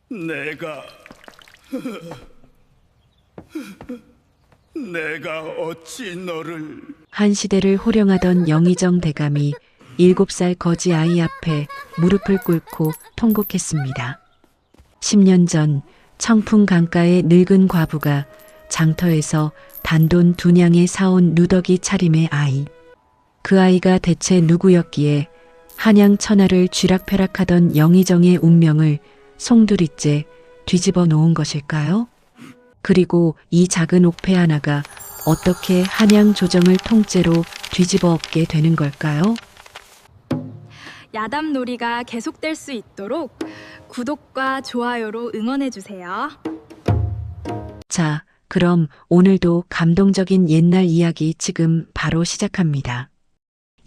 내가 내가 어찌 너를. 한 시대를 호령하던 영의정 대감이 7살 거지 아이 앞에 무릎을 꿇고 통곡했습니다. 10년 전 청풍 강가의 늙은 과부가 장터에서 단돈 2냥에 사온 누더기 차림의 아이. 그 아이가 대체 누구였기에 한양 천하를 쥐락펴락하던 영의정의 운명을 송두리째 뒤집어 놓은 것일까요? 그리고 이 작은 옥패 하나가 어떻게 한양 조정을 통째로 뒤집어 엎게 되는 걸까요? 야담놀이가 계속될 수 있도록 구독과 좋아요로 응원해주세요. 자, 그럼 오늘도 감동적인 옛날 이야기 지금 바로 시작합니다.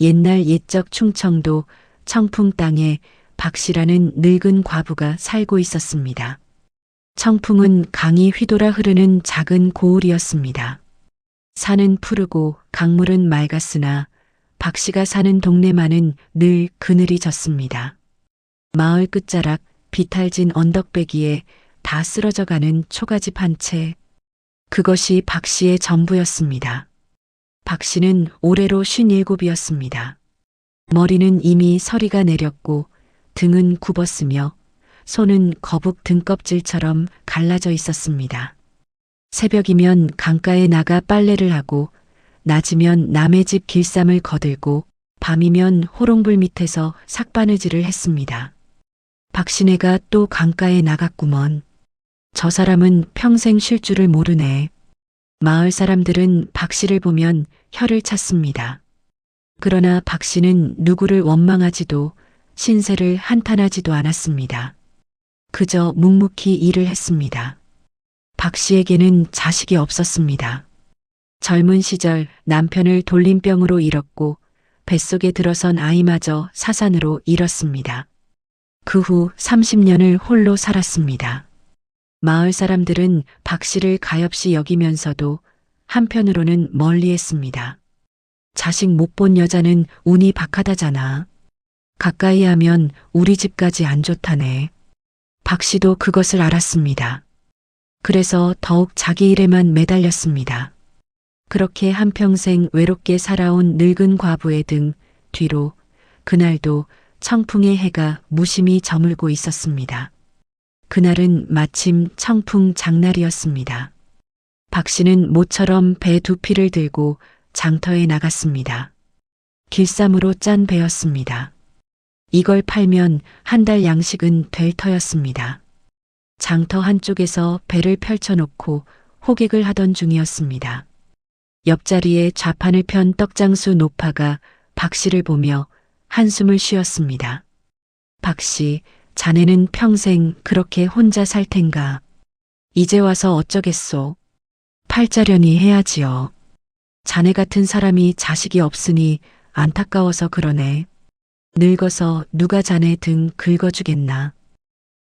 옛날 옛적 충청도 청풍 땅에 박씨라는 늙은 과부가 살고 있었습니다. 청풍은 강이 휘돌아 흐르는 작은 고을이었습니다. 산은 푸르고 강물은 맑았으나 박씨가 사는 동네만은 늘 그늘이 졌습니다. 마을 끝자락 비탈진 언덕배기에 다 쓰러져가는 초가집 한 채. 그것이 박씨의 전부였습니다. 박씨는 올해로 57이었습니다. 머리는 이미 서리가 내렸고 등은 굽었으며 손은 거북 등껍질처럼 갈라져 있었습니다. 새벽이면 강가에 나가 빨래를 하고 낮이면 남의 집 길쌈을 거들고 밤이면 호롱불 밑에서 삭바느질을 했습니다. 박씨네가 또 강가에 나갔구먼. 저 사람은 평생 쉴 줄을 모르네. 마을 사람들은 박씨를 보면 혀를 찼습니다. 그러나 박씨는 누구를 원망하지도 신세를 한탄하지도 않았습니다. 그저 묵묵히 일을 했습니다. 박씨에게는 자식이 없었습니다. 젊은 시절 남편을 돌림병으로 잃었고 뱃속에 들어선 아이마저 사산으로 잃었습니다. 그 후 30년을 홀로 살았습니다. 마을 사람들은 박씨를 가엾이 여기면서도 한편으로는 멀리했습니다. 자식 못 본 여자는 운이 박하다잖아. 가까이 하면 우리 집까지 안 좋다네. 박씨도 그것을 알았습니다. 그래서 더욱 자기 일에만 매달렸습니다. 그렇게 한평생 외롭게 살아온 늙은 과부의 등 뒤로 그날도 청풍의 해가 무심히 저물고 있었습니다. 그날은 마침 청풍 장날이었습니다. 박씨는 모처럼 배 2피를 들고 장터에 나갔습니다. 길쌈으로 짠 배였습니다. 이걸 팔면 한 달 양식은 될 터였습니다. 장터 한쪽에서 배를 펼쳐놓고 호객을 하던 중이었습니다. 옆자리에 좌판을 편 떡장수 노파가 박씨를 보며 한숨을 쉬었습니다. 박씨, 자네는 평생 그렇게 혼자 살 텐가. 이제 와서 어쩌겠소. 팔자련이 해야지요. 자네 같은 사람이 자식이 없으니 안타까워서 그러네. 늙어서 누가 자네 등 긁어주겠나.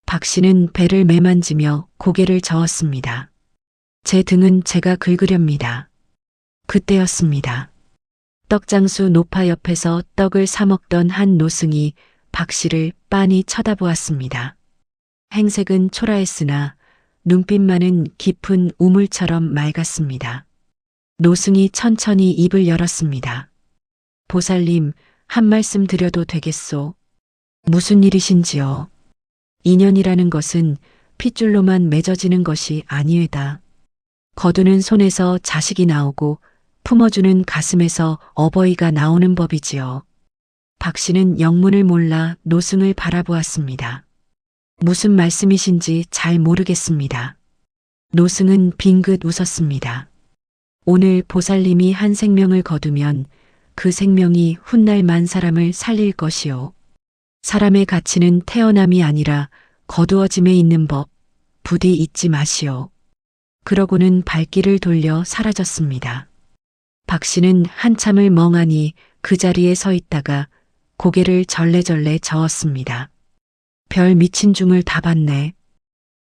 박씨는 배를 매만지며 고개를 저었습니다. 제 등은 제가 긁으렵니다. 그때였습니다. 떡장수 노파 옆에서 떡을 사 먹던 한 노승이 박씨를 빤히 쳐다보았습니다. 행색은 초라했으나 눈빛만은 깊은 우물처럼 맑았습니다. 노승이 천천히 입을 열었습니다. 보살님, 한 말씀 드려도 되겠소? 무슨 일이신지요? 인연이라는 것은 핏줄로만 맺어지는 것이 아니외다. 거두는 손에서 자식이 나오고 품어주는 가슴에서 어버이가 나오는 법이지요. 박씨는 영문을 몰라 노승을 바라보았습니다. 무슨 말씀이신지 잘 모르겠습니다. 노승은 빙긋 웃었습니다. 오늘 보살님이 한 생명을 거두면 그 생명이 훗날 만 사람을 살릴 것이요. 사람의 가치는 태어남이 아니라 거두어짐에 있는 법, 부디 잊지 마시오. 그러고는 발길을 돌려 사라졌습니다. 박씨는 한참을 멍하니 그 자리에 서 있다가 고개를 절레절레 저었습니다. 별 미친 중을 다 봤네.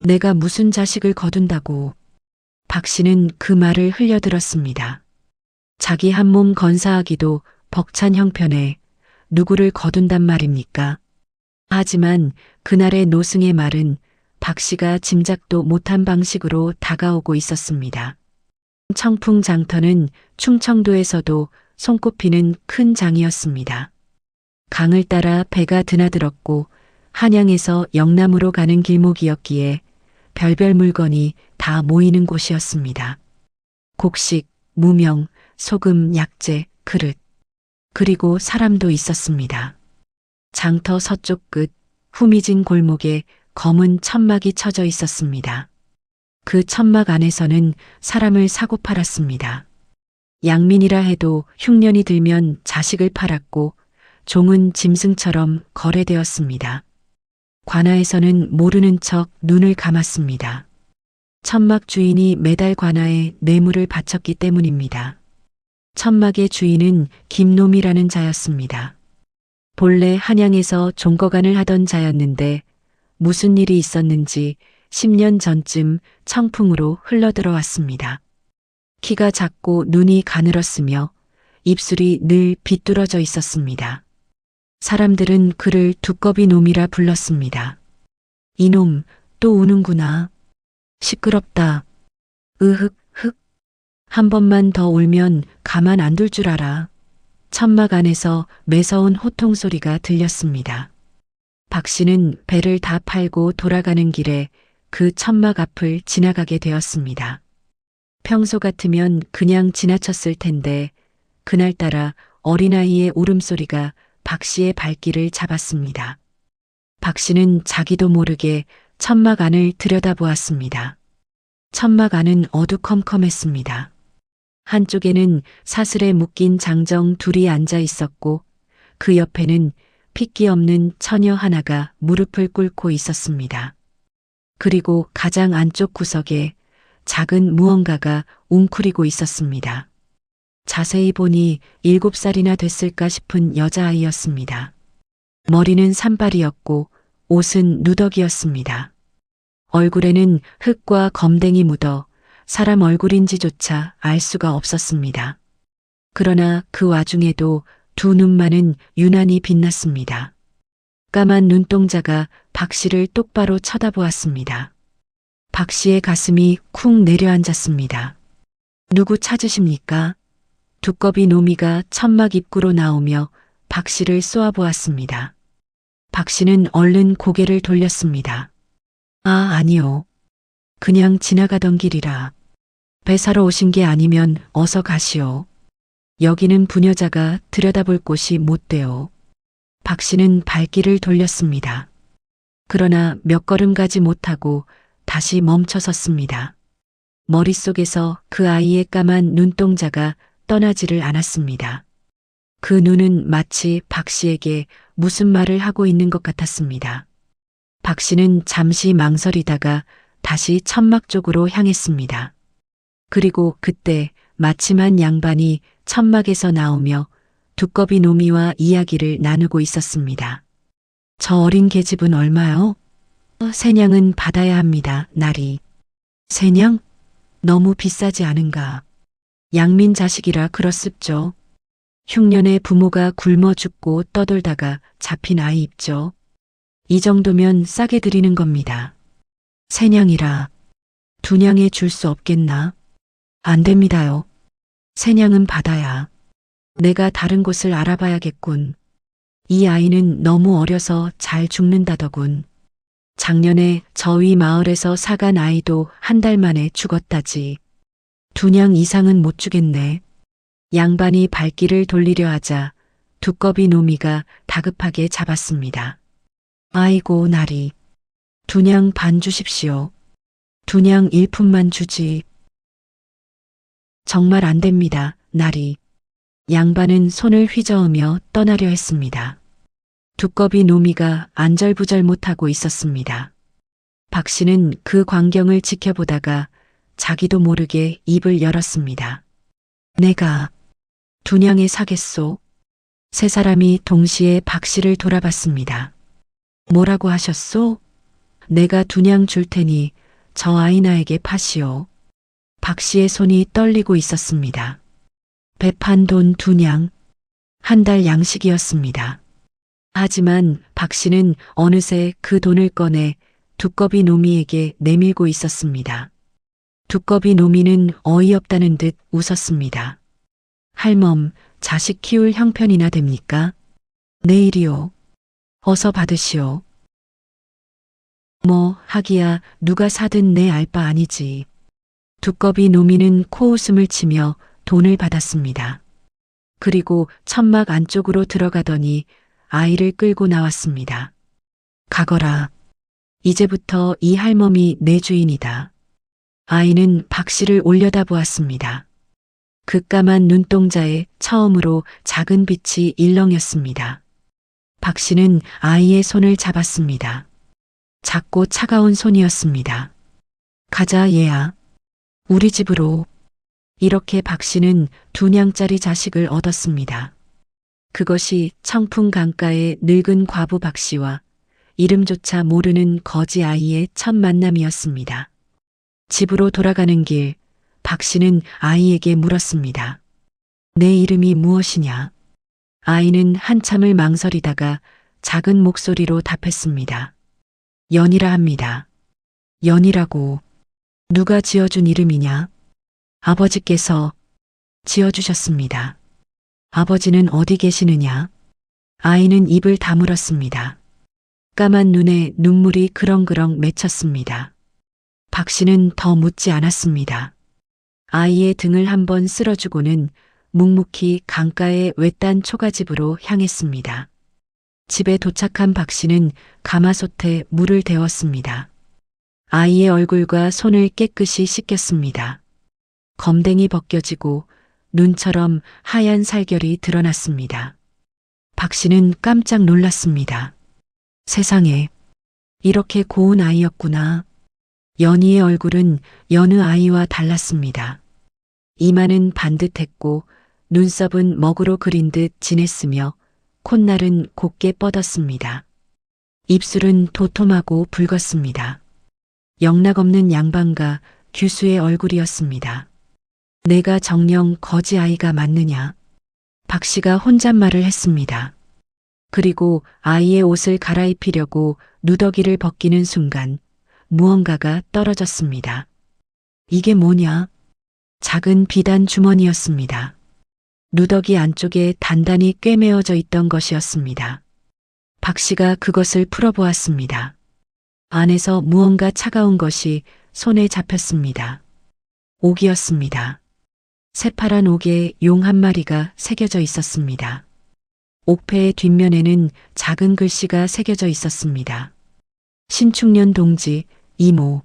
내가 무슨 자식을 거둔다고. 박씨는 그 말을 흘려들었습니다. 자기 한 몸 건사하기도 벅찬 형편에 누구를 거둔단 말입니까? 하지만 그날의 노승의 말은 박 씨가 짐작도 못한 방식으로 다가오고 있었습니다. 청풍장터는 충청도에서도 손꼽히는 큰 장이었습니다. 강을 따라 배가 드나들었고 한양에서 영남으로 가는 길목이었기에 별별 물건이 다 모이는 곳이었습니다. 곡식, 무명, 소금, 약재, 그릇, 그리고 사람도 있었습니다. 장터 서쪽 끝 후미진 골목에 검은 천막이 쳐져 있었습니다. 그 천막 안에서는 사람을 사고 팔았습니다. 양민이라 해도 흉년이 들면 자식을 팔았고 종은 짐승처럼 거래되었습니다. 관아에서는 모르는 척 눈을 감았습니다. 천막 주인이 매달 관아에 뇌물을 바쳤기 때문입니다. 천막의 주인은 김놈이라는 자였습니다. 본래 한양에서 종거간을 하던 자였는데 무슨 일이 있었는지 10년 전쯤 청풍으로 흘러들어왔습니다. 키가 작고 눈이 가늘었으며 입술이 늘 비뚤어져 있었습니다. 사람들은 그를 두꺼비 놈이라 불렀습니다. 이놈 또 우는구나. 시끄럽다. 으흑 흑. 한 번만 더 울면 가만 안 둘 줄 알아. 천막 안에서 매서운 호통 소리가 들렸습니다. 박 씨는 배를 다 팔고 돌아가는 길에 그 천막 앞을 지나가게 되었습니다. 평소 같으면 그냥 지나쳤을 텐데 그날따라 어린아이의 울음소리가 박 씨의 발길을 잡았습니다. 박 씨는 자기도 모르게 천막 안을 들여다보았습니다. 천막 안은 어두컴컴했습니다. 한쪽에는 사슬에 묶인 장정 둘이 앉아 있었고 그 옆에는 핏기 없는 처녀 하나가 무릎을 꿇고 있었습니다. 그리고 가장 안쪽 구석에 작은 무언가가 웅크리고 있었습니다. 자세히 보니 7살이나 됐을까 싶은 여자아이였습니다. 머리는 산발이었고 옷은 누더기였습니다. 얼굴에는 흙과 검댕이 묻어 사람 얼굴인지조차 알 수가 없었습니다. 그러나 그 와중에도 두 눈만은 유난히 빛났습니다. 까만 눈동자가 박 씨를 똑바로 쳐다보았습니다. 박 씨의 가슴이 쿵 내려앉았습니다. 누구 찾으십니까? 두꺼비 노미가 천막 입구로 나오며 박 씨를 쏘아보았습니다. 박 씨는 얼른 고개를 돌렸습니다. 아, 아니요. 그냥 지나가던 길이라. 배 사러 오신 게 아니면 어서 가시오. 여기는 부녀자가 들여다볼 곳이 못 돼요. 박 씨는 발길을 돌렸습니다. 그러나 몇 걸음 가지 못하고 다시 멈춰섰습니다. 머릿속에서 그 아이의 까만 눈동자가 떠나지를 않았습니다. 그 눈은 마치 박 씨에게 무슨 말을 하고 있는 것 같았습니다. 박 씨는 잠시 망설이다가 다시 천막 쪽으로 향했습니다. 그리고 그때 마침 한 양반이 천막에서 나오며 두꺼비 노미와 이야기를 나누고 있었습니다. 저 어린 계집은 얼마요? 세냥은 받아야 합니다, 나리. 세냥? 너무 비싸지 않은가. 양민 자식이라 그렇습죠. 흉년에 부모가 굶어 죽고 떠돌다가 잡힌 아이 입죠. 이 정도면 싸게 드리는 겁니다. 세냥이라 두냥에 줄 수 없겠나? 안 됩니다요. 세냥은 받아야. 내가 다른 곳을 알아봐야겠군. 이 아이는 너무 어려서 잘 죽는다더군. 작년에 저위 마을에서 사간 아이도 한 달 만에 죽었다지. 두냥 이상은 못 주겠네. 양반이 발길을 돌리려 하자 두꺼비 노미가 다급하게 잡았습니다. 아이고 나리. 두냥 반 주십시오. 두냥 1푼만 주지. 정말 안 됩니다, 나리. 양반은 손을 휘저으며 떠나려 했습니다. 두꺼비 노미가 안절부절 못하고 있었습니다. 박 씨는 그 광경을 지켜보다가 자기도 모르게 입을 열었습니다. 내가 두냥에 사겠소. 세 사람이 동시에 박 씨를 돌아봤습니다. 뭐라고 하셨소? 내가 두냥 줄 테니 저 아이 나에게 파시오. 박 씨의 손이 떨리고 있었습니다. 배판 돈 두냥, 한 달 양식이었습니다. 하지만 박 씨는 어느새 그 돈을 꺼내 두꺼비 노미에게 내밀고 있었습니다. 두꺼비 노미는 어이없다는 듯 웃었습니다. 할멈, 자식 키울 형편이나 됩니까? 내일이요. 어서 받으시오. 뭐 하기야 누가 사든 내 알 바 아니지. 두꺼비 노미는 코웃음을 치며 돈을 받았습니다. 그리고 천막 안쪽으로 들어가더니 아이를 끌고 나왔습니다. 가거라. 이제부터 이 할멈이 내 주인이다. 아이는 박씨를 올려다보았습니다. 그 까만 눈동자에 처음으로 작은 빛이 일렁였습니다. 박씨는 아이의 손을 잡았습니다. 작고 차가운 손이었습니다. 가자 얘야. 우리 집으로. 이렇게 박씨는 2냥짜리 자식을 얻었습니다. 그것이 청풍 강가의 늙은 과부 박씨와 이름조차 모르는 거지 아이의 첫 만남이었습니다. 집으로 돌아가는 길, 박씨는 아이에게 물었습니다. 내 이름이 무엇이냐? 아이는 한참을 망설이다가 작은 목소리로 답했습니다. 연이라 합니다. 연이라고. 누가 지어준 이름이냐? 아버지께서 지어주셨습니다. 아버지는 어디 계시느냐? 아이는 입을 다물었습니다. 까만 눈에 눈물이 그렁그렁 맺혔습니다. 박씨는 더 묻지 않았습니다. 아이의 등을 한번 쓸어주고는 묵묵히 강가의 외딴 초가집으로 향했습니다. 집에 도착한 박씨는 가마솥에 물을 데웠습니다. 아이의 얼굴과 손을 깨끗이 씻겼습니다. 검댕이 벗겨지고 눈처럼 하얀 살결이 드러났습니다. 박씨는 깜짝 놀랐습니다. 세상에, 이렇게 고운 아이였구나. 연희의 얼굴은 여느 아이와 달랐습니다. 이마는 반듯했고 눈썹은 먹으로 그린 듯 진했으며 콧날은 곱게 뻗었습니다. 입술은 도톰하고 붉었습니다. 영락없는 양반과 규수의 얼굴이었습니다. 내가 정녕 거지 아이가 맞느냐? 박씨가 혼잣말을 했습니다. 그리고 아이의 옷을 갈아입히려고 누더기를 벗기는 순간 무언가가 떨어졌습니다. 이게 뭐냐? 작은 비단 주머니였습니다. 누더기 안쪽에 단단히 꿰매어져 있던 것이었습니다. 박씨가 그것을 풀어보았습니다. 안에서 무언가 차가운 것이 손에 잡혔습니다. 옥이었습니다. 새파란 옥에 용 한 마리가 새겨져 있었습니다. 옥패의 뒷면에는 작은 글씨가 새겨져 있었습니다. 신축년 동지, 이모.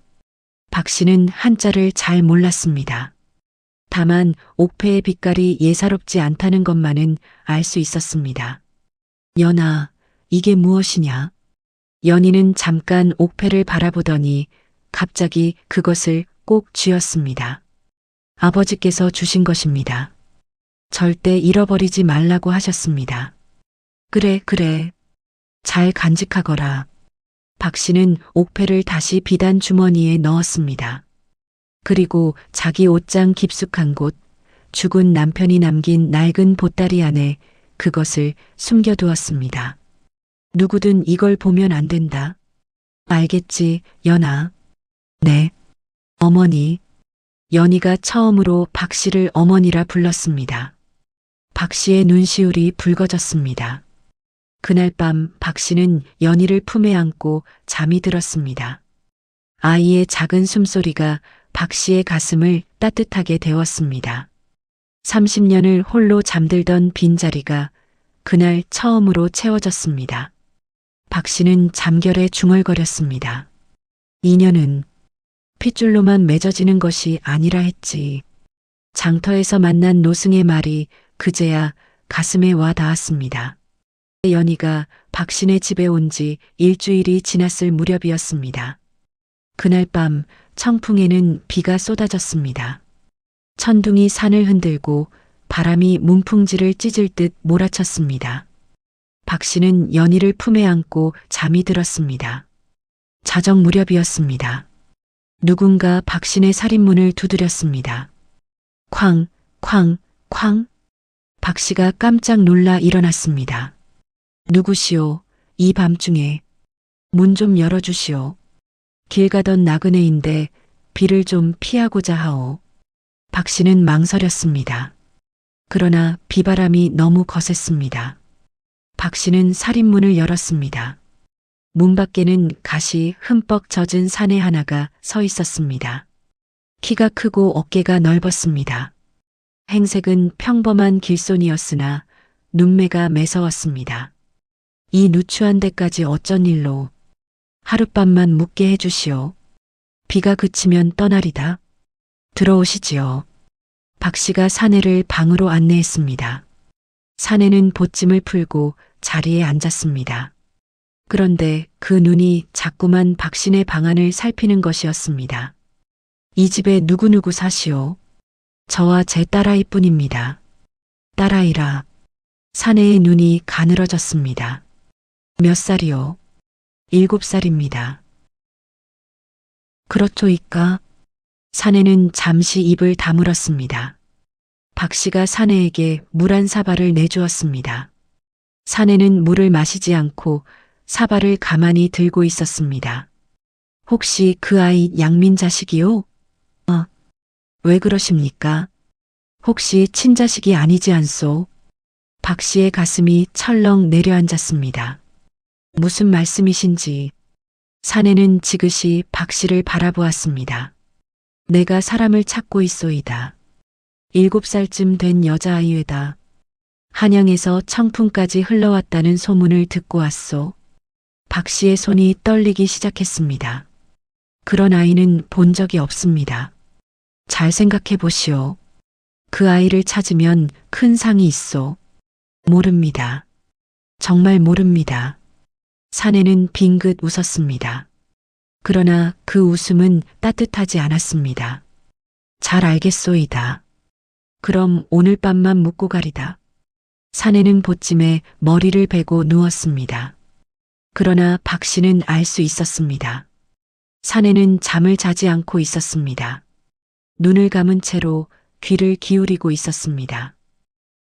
박씨는 한자를 잘 몰랐습니다. 다만 옥패의 빛깔이 예사롭지 않다는 것만은 알 수 있었습니다. 연아, 이게 무엇이냐? 연희는 잠깐 옥패를 바라보더니 갑자기 그것을 꼭 쥐었습니다. 아버지께서 주신 것입니다. 절대 잃어버리지 말라고 하셨습니다. 그래, 그래. 잘 간직하거라. 박씨는 옥패를 다시 비단 주머니에 넣었습니다. 그리고 자기 옷장 깊숙한 곳, 죽은 남편이 남긴 낡은 보따리 안에 그것을 숨겨두었습니다. 누구든 이걸 보면 안 된다. 알겠지, 연아. 네. 어머니. 연희가 처음으로 박씨를 어머니라 불렀습니다. 박씨의 눈시울이 붉어졌습니다. 그날 밤 박씨는 연희를 품에 안고 잠이 들었습니다. 아이의 작은 숨소리가 박씨의 가슴을 따뜻하게 데웠습니다. 30년을 홀로 잠들던 빈자리가 그날 처음으로 채워졌습니다. 박씨는 잠결에 중얼거렸습니다. 인연은 핏줄로만 맺어지는 것이 아니라 했지. 장터에서 만난 노승의 말이 그제야 가슴에 와 닿았습니다. 연희가 박씨네 집에 온 지 일주일이 지났을 무렵이었습니다. 그날 밤 청풍에는 비가 쏟아졌습니다. 천둥이 산을 흔들고 바람이 문풍지를 찢을 듯 몰아쳤습니다. 박씨는 연희를 품에 안고 잠이 들었습니다. 자정 무렵이었습니다. 누군가 박씨네 살인문을 두드렸습니다. 쾅, 쾅, 쾅. 박씨가 깜짝 놀라 일어났습니다. 누구시오? 이 밤중에. 문 좀 열어주시오. 길 가던 나그네인데 비를 좀 피하고자 하오. 박 씨는 망설였습니다. 그러나 비바람이 너무 거셌습니다. 박 씨는 살인문을 열었습니다. 문 밖에는 가시 흠뻑 젖은 사내 하나가 서 있었습니다. 키가 크고 어깨가 넓었습니다. 행색은 평범한 길손이었으나 눈매가 매서웠습니다. 이 누추한 데까지 어쩐 일로 하룻밤만 묵게 해주시오. 비가 그치면 떠나리다. 들어오시지요. 박 씨가 사내를 방으로 안내했습니다. 사내는 보찜을 풀고 자리에 앉았습니다. 그런데 그 눈이 자꾸만 박신의 방안을 살피는 것이었습니다. 이 집에 누구누구 사시오? 저와 제 딸아이뿐입니다. 딸아이라. 사내의 눈이 가늘어졌습니다. 몇 살이요? 7살입니다. 그렇소이까? 사내는 잠시 입을 다물었습니다. 박 씨가 사내에게 물 한 사발을 내주었습니다. 사내는 물을 마시지 않고 사발을 가만히 들고 있었습니다. 혹시 그 아이 양민 자식이요? 왜 그러십니까? 혹시 친자식이 아니지 않소? 박 씨의 가슴이 철렁 내려앉았습니다. 무슨 말씀이신지. 사내는 지그시 박 씨를 바라보았습니다. 내가 사람을 찾고 있소이다. 7살쯤 된 여자아이외다. 한양에서 청풍까지 흘러왔다는 소문을 듣고 왔소. 박 씨의 손이 떨리기 시작했습니다. 그런 아이는 본 적이 없습니다. 잘 생각해 보시오. 그 아이를 찾으면 큰 상이 있소. 모릅니다. 정말 모릅니다. 사내는 빙긋 웃었습니다. 그러나 그 웃음은 따뜻하지 않았습니다. 잘 알겠소이다. 그럼 오늘 밤만 묵고 가리다. 사내는 보찜에 머리를 베고 누웠습니다. 그러나 박 씨는 알 수 있었습니다. 사내는 잠을 자지 않고 있었습니다. 눈을 감은 채로 귀를 기울이고 있었습니다.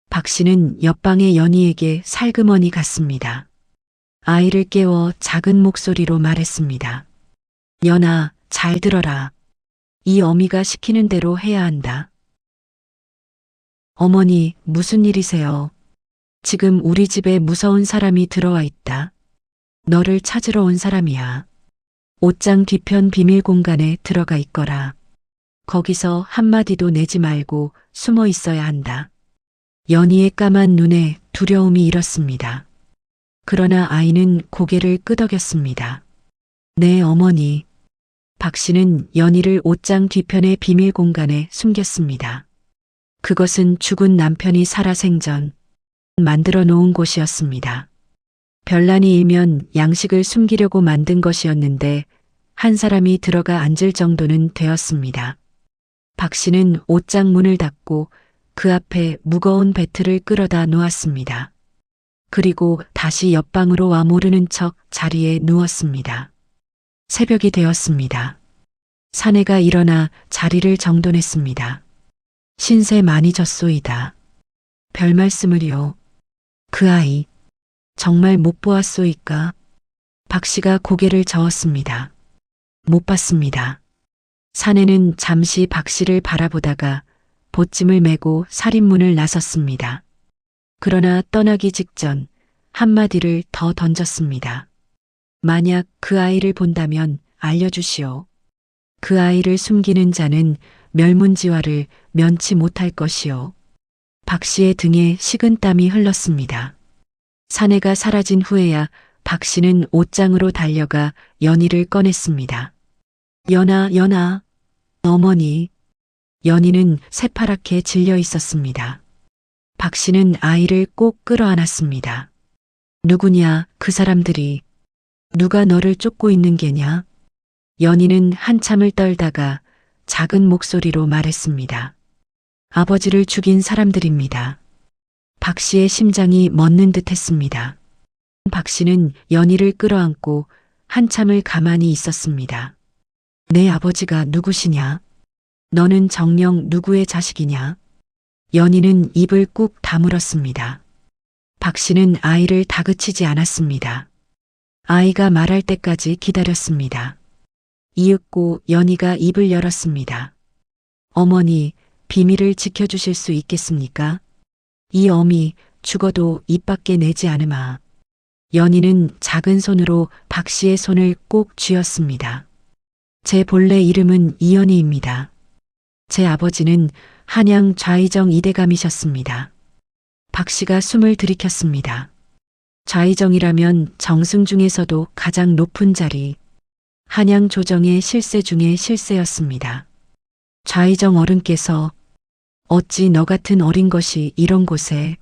박 씨는 옆방의 연희에게 살그머니 갔습니다. 아이를 깨워 작은 목소리로 말했습니다. 연아, 잘 들어라. 이 어미가 시키는 대로 해야 한다. 어머니, 무슨 일이세요? 지금 우리 집에 무서운 사람이 들어와 있다. 너를 찾으러 온 사람이야. 옷장 뒤편 비밀 공간에 들어가 있거라. 거기서 한마디도 내지 말고 숨어 있어야 한다. 연희의 까만 눈에 두려움이 일었습니다. 그러나 아이는 고개를 끄덕였습니다. 네, 어머니. 박 씨는 연희를 옷장 뒤편의 비밀 공간에 숨겼습니다. 그것은 죽은 남편이 살아 생전 만들어 놓은 곳이었습니다. 별난이 일면 양식을 숨기려고 만든 것이었는데 한 사람이 들어가 앉을 정도는 되었습니다. 박 씨는 옷장 문을 닫고 그 앞에 무거운 배틀을 끌어다 놓았습니다. 그리고 다시 옆방으로 와 모르는 척 자리에 누웠습니다. 새벽이 되었습니다. 사내가 일어나 자리를 정돈했습니다. 신세 많이 졌소이다. 별 말씀을요. 그 아이 정말 못 보았소이까? 박 씨가 고개를 저었습니다. 못 봤습니다. 사내는 잠시 박 씨를 바라보다가 보찜을 메고 살인문을 나섰습니다. 그러나 떠나기 직전 한마디를 더 던졌습니다. 만약 그 아이를 본다면 알려주시오. 그 아이를 숨기는 자는 멸문지화를 면치 못할 것이오. 박 씨의 등에 식은땀이 흘렀습니다. 사내가 사라진 후에야 박 씨는 옷장으로 달려가 연희를 꺼냈습니다. 연아, 연아, 어머니. 연희는 새파랗게 질려 있었습니다. 박 씨는 아이를 꼭 끌어안았습니다. 누구냐, 그 사람들이. 누가 너를 쫓고 있는 게냐? 연희는 한참을 떨다가 작은 목소리로 말했습니다. 아버지를 죽인 사람들입니다. 박 씨의 심장이 멎는 듯 했습니다. 박 씨는 연희를 끌어안고 한참을 가만히 있었습니다. 내 아버지가 누구시냐? 너는 정녕 누구의 자식이냐? 연희는 입을 꾹 다물었습니다. 박 씨는 아이를 다그치지 않았습니다. 아이가 말할 때까지 기다렸습니다. 이윽고 연희가 입을 열었습니다. 어머니, 비밀을 지켜주실 수 있겠습니까? 이 어미 죽어도 입 밖에 내지 않으마. 연희는 작은 손으로 박 씨의 손을 꼭 쥐었습니다. 제 본래 이름은 이연희입니다. 제 아버지는 한양 좌의정 이대감이셨습니다. 박 씨가 숨을 들이켰습니다. 좌의정이라면 정승 중에서도 가장 높은 자리, 한양 조정의 실세 중의 실세였습니다. 좌의정 어른께서 어찌 너 같은 어린 것이 이런 곳에,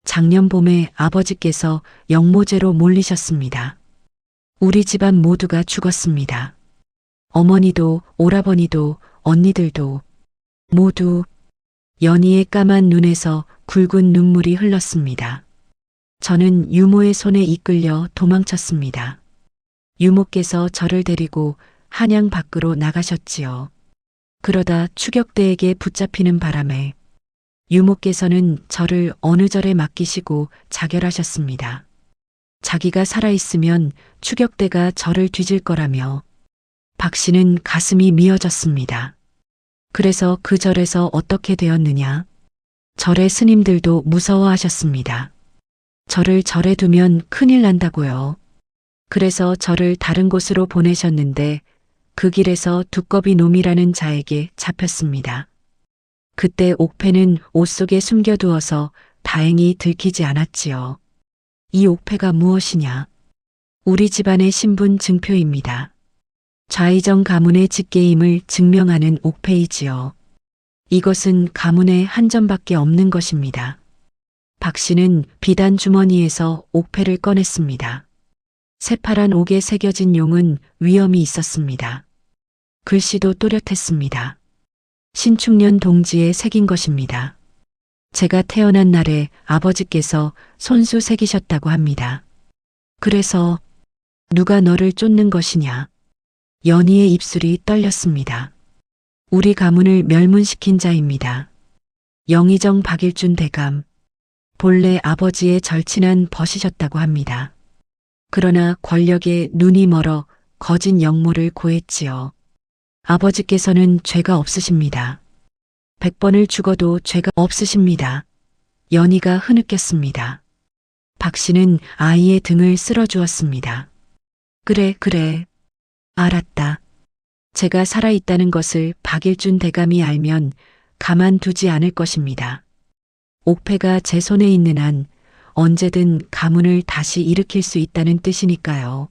작년 봄에 아버지께서 영모제로 몰리셨습니다. 우리 집안 모두가 죽었습니다. 어머니도 오라버니도 언니들도 모두. 연희의 까만 눈에서 굵은 눈물이 흘렀습니다. 저는 유모의 손에 이끌려 도망쳤습니다. 유모께서 저를 데리고 한양 밖으로 나가셨지요. 그러다 추격대에게 붙잡히는 바람에 유모께서는 저를 어느 절에 맡기시고 자결하셨습니다. 자기가 살아있으면 추격대가 저를 뒤질 거라며. 박 씨는 가슴이 미어졌습니다. 그래서 그 절에서 어떻게 되었느냐? 절의 스님들도 무서워하셨습니다. 저를 절에 두면 큰일 난다고요. 그래서 저를 다른 곳으로 보내셨는데 그 길에서 두꺼비 놈이라는 자에게 잡혔습니다. 그때 옥패는 옷 속에 숨겨두어서 다행히 들키지 않았지요. 이 옥패가 무엇이냐? 우리 집안의 신분 증표입니다. 좌의정 가문의 직계임을 증명하는 옥패이지요. 이것은 가문에 한 점밖에 없는 것입니다. 박 씨는 비단 주머니에서 옥패를 꺼냈습니다. 새파란 옥에 새겨진 용은 위엄이 있었습니다. 글씨도 또렷했습니다. 신축년 동지에 새긴 것입니다. 제가 태어난 날에 아버지께서 손수 새기셨다고 합니다. 그래서 누가 너를 쫓는 것이냐? 연희의 입술이 떨렸습니다. 우리 가문을 멸문시킨 자입니다. 영의정 박일준 대감, 본래 아버지의 절친한 벗이셨다고 합니다. 그러나 권력에 눈이 멀어 거짓 영모를 고했지요. 아버지께서는 죄가 없으십니다. 100번을 죽어도 죄가 없으십니다. 연희가 흐느꼈습니다. 박 씨는 아이의 등을 쓸어주었습니다. 그래, 알았다. 제가 살아있다는 것을 박일준 대감이 알면 가만두지 않을 것입니다. 옥패가 제 손에 있는 한 언제든 가문을 다시 일으킬 수 있다는 뜻이니까요.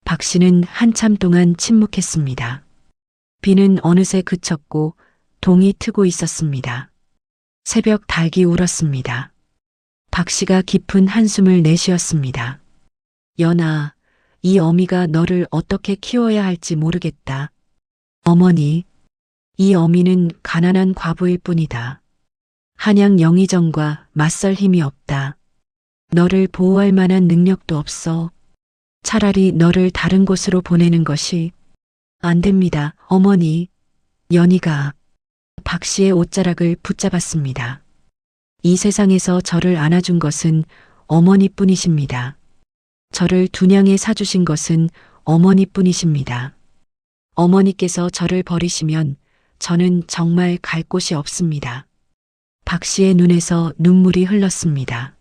박 씨는 한참 동안 침묵했습니다. 비는 어느새 그쳤고 동이 트고 있었습니다. 새벽 닭이 울었습니다. 박 씨가 깊은 한숨을 내쉬었습니다. 연아, 이 어미가 너를 어떻게 키워야 할지 모르겠다. 어머니, 이 어미는 가난한 과부일 뿐이다. 한양 영의정과 맞설 힘이 없다. 너를 보호할 만한 능력도 없어. 차라리 너를 다른 곳으로 보내는 것이. 안 됩니다, 어머니. 연희가 박 씨의 옷자락을 붙잡았습니다. 이 세상에서 저를 안아준 것은 어머니뿐이십니다. 저를 둔양에 사주신 것은 어머니뿐이십니다. 어머니께서 저를 버리시면 저는 정말 갈 곳이 없습니다. 박 씨의 눈에서 눈물이 흘렀습니다.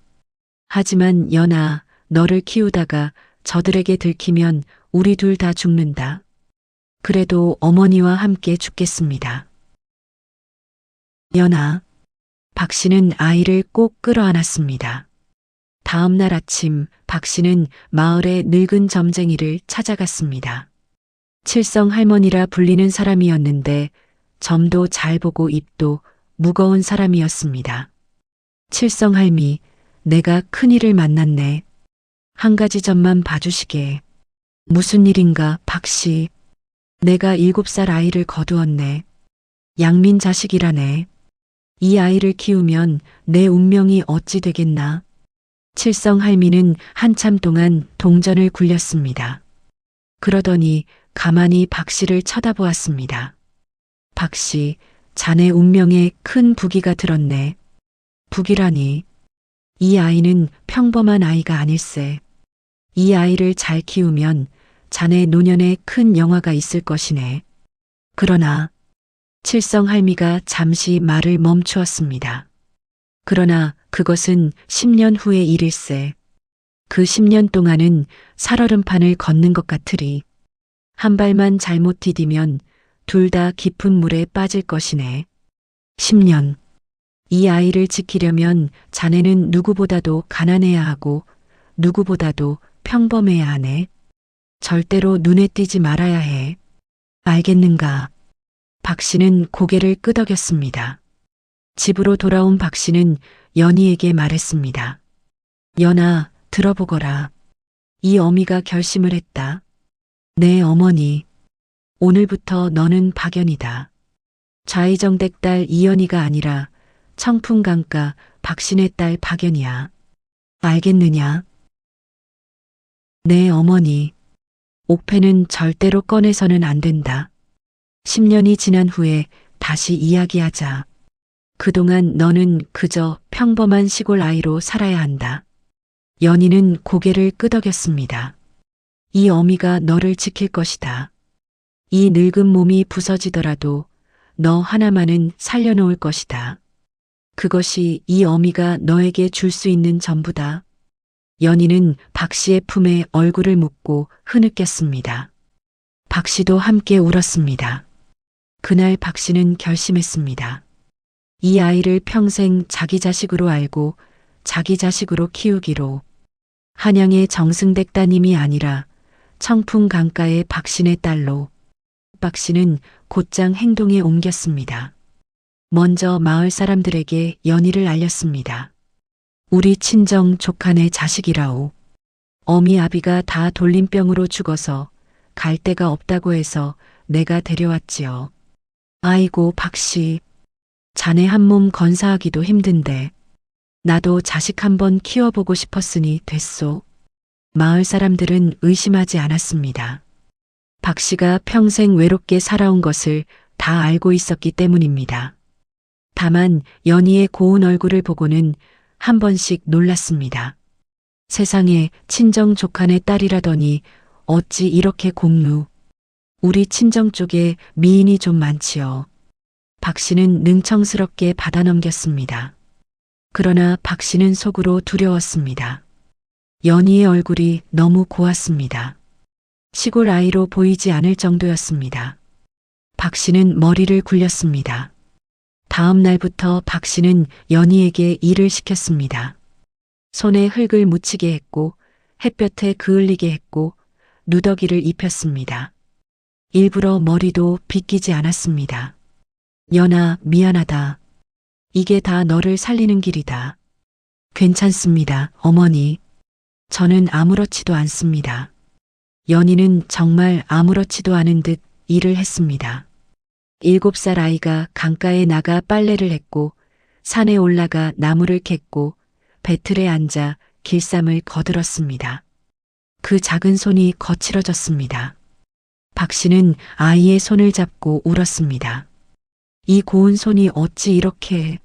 하지만 연아, 너를 키우다가 저들에게 들키면 우리 둘 다 죽는다. 그래도 어머니와 함께 죽겠습니다. 연아, 박 씨는 아이를 꼭 끌어안았습니다. 다음 날 아침 박 씨는 마을의 늙은 점쟁이를 찾아갔습니다. 칠성 할머니라 불리는 사람이었는데 점도 잘 보고 입도 무거운 사람이었습니다. 칠성 할미, 내가 큰일을 만났네. 한 가지 점만 봐주시게. 무슨 일인가, 박 씨. 내가 7살 아이를 거두었네. 양민 자식이라네. 이 아이를 키우면 내 운명이 어찌 되겠나. 칠성 할미는 한참 동안 동전을 굴렸습니다. 그러더니 가만히 박 씨를 쳐다보았습니다. 박 씨, 자네 운명에 큰 부기가 들었네. 부기라니. 이 아이는 평범한 아이가 아닐세. 이 아이를 잘 키우면 자네 노년에 큰 영화가 있을 것이네. 그러나 칠성 할미가 잠시 말을 멈추었습니다. 그러나 그것은 10년 후의 일일세. 그 10년 동안은 살얼음판을 걷는 것 같으리. 한 발만 잘못 디디면 둘 다 깊은 물에 빠질 것이네. 10년. 이 아이를 지키려면 자네는 누구보다도 가난해야 하고 누구보다도 평범해야 하네. 절대로 눈에 띄지 말아야 해. 알겠는가? 박 씨는 고개를 끄덕였습니다. 집으로 돌아온 박 씨는 연희에게 말했습니다. 연아, 들어보거라. 이 어미가 결심을 했다. 내 어머니. 오늘부터 너는 박연이다. 좌의정댁 딸 이연희가 아니라 청풍강가 박신의 딸 박연이야. 알겠느냐? 내 어머니. 옥패는 절대로 꺼내서는 안 된다. 10년이 지난 후에 다시 이야기하자. 그동안 너는 그저 평범한 시골 아이로 살아야 한다. 연희는 고개를 끄덕였습니다. 이 어미가 너를 지킬 것이다. 이 늙은 몸이 부서지더라도 너 하나만은 살려놓을 것이다. 그것이 이 어미가 너에게 줄 수 있는 전부다. 연희는 박 씨의 품에 얼굴을 묻고 흐느꼈습니다. 박 씨도 함께 울었습니다. 그날 박 씨는 결심했습니다. 이 아이를 평생 자기 자식으로 알고 자기 자식으로 키우기로. 한양의 정승댁 따님이 아니라 청풍 강가의 박신의 딸로. 박 씨는 곧장 행동에 옮겼습니다. 먼저 마을 사람들에게 연희를 알렸습니다. 우리 친정 조카네 자식이라오. 어미 아비가 다 돌림병으로 죽어서 갈 데가 없다고 해서 내가 데려왔지요. 아이고 박 씨, 자네 한 몸 건사하기도 힘든데 나도 자식 한번 키워보고 싶었으니 됐소. 마을 사람들은 의심하지 않았습니다. 박 씨가 평생 외롭게 살아온 것을 다 알고 있었기 때문입니다. 다만 연희의 고운 얼굴을 보고는 한 번씩 놀랐습니다. 세상에 친정 조카네 딸이라더니 어찌 이렇게 곱누. 우리 친정 쪽에 미인이 좀 많지요. 박 씨는 능청스럽게 받아넘겼습니다. 그러나 박 씨는 속으로 두려웠습니다. 연희의 얼굴이 너무 고왔습니다. 시골 아이로 보이지 않을 정도였습니다. 박 씨는 머리를 굴렸습니다. 다음 날부터 박 씨는 연희에게 일을 시켰습니다. 손에 흙을 묻히게 했고 햇볕에 그을리게 했고 누더기를 입혔습니다. 일부러 머리도 빗기지 않았습니다. 연아, 미안하다. 이게 다 너를 살리는 길이다. 괜찮습니다, 어머니. 저는 아무렇지도 않습니다. 연희는 정말 아무렇지도 않은 듯 일을 했습니다. 7살 아이가 강가에 나가 빨래를 했고 산에 올라가 나무를 캤고 배틀에 앉아 길쌈을 거들었습니다. 그 작은 손이 거칠어졌습니다. 박 씨는 아이의 손을 잡고 울었습니다. 이 고운 손이 어찌 이렇게...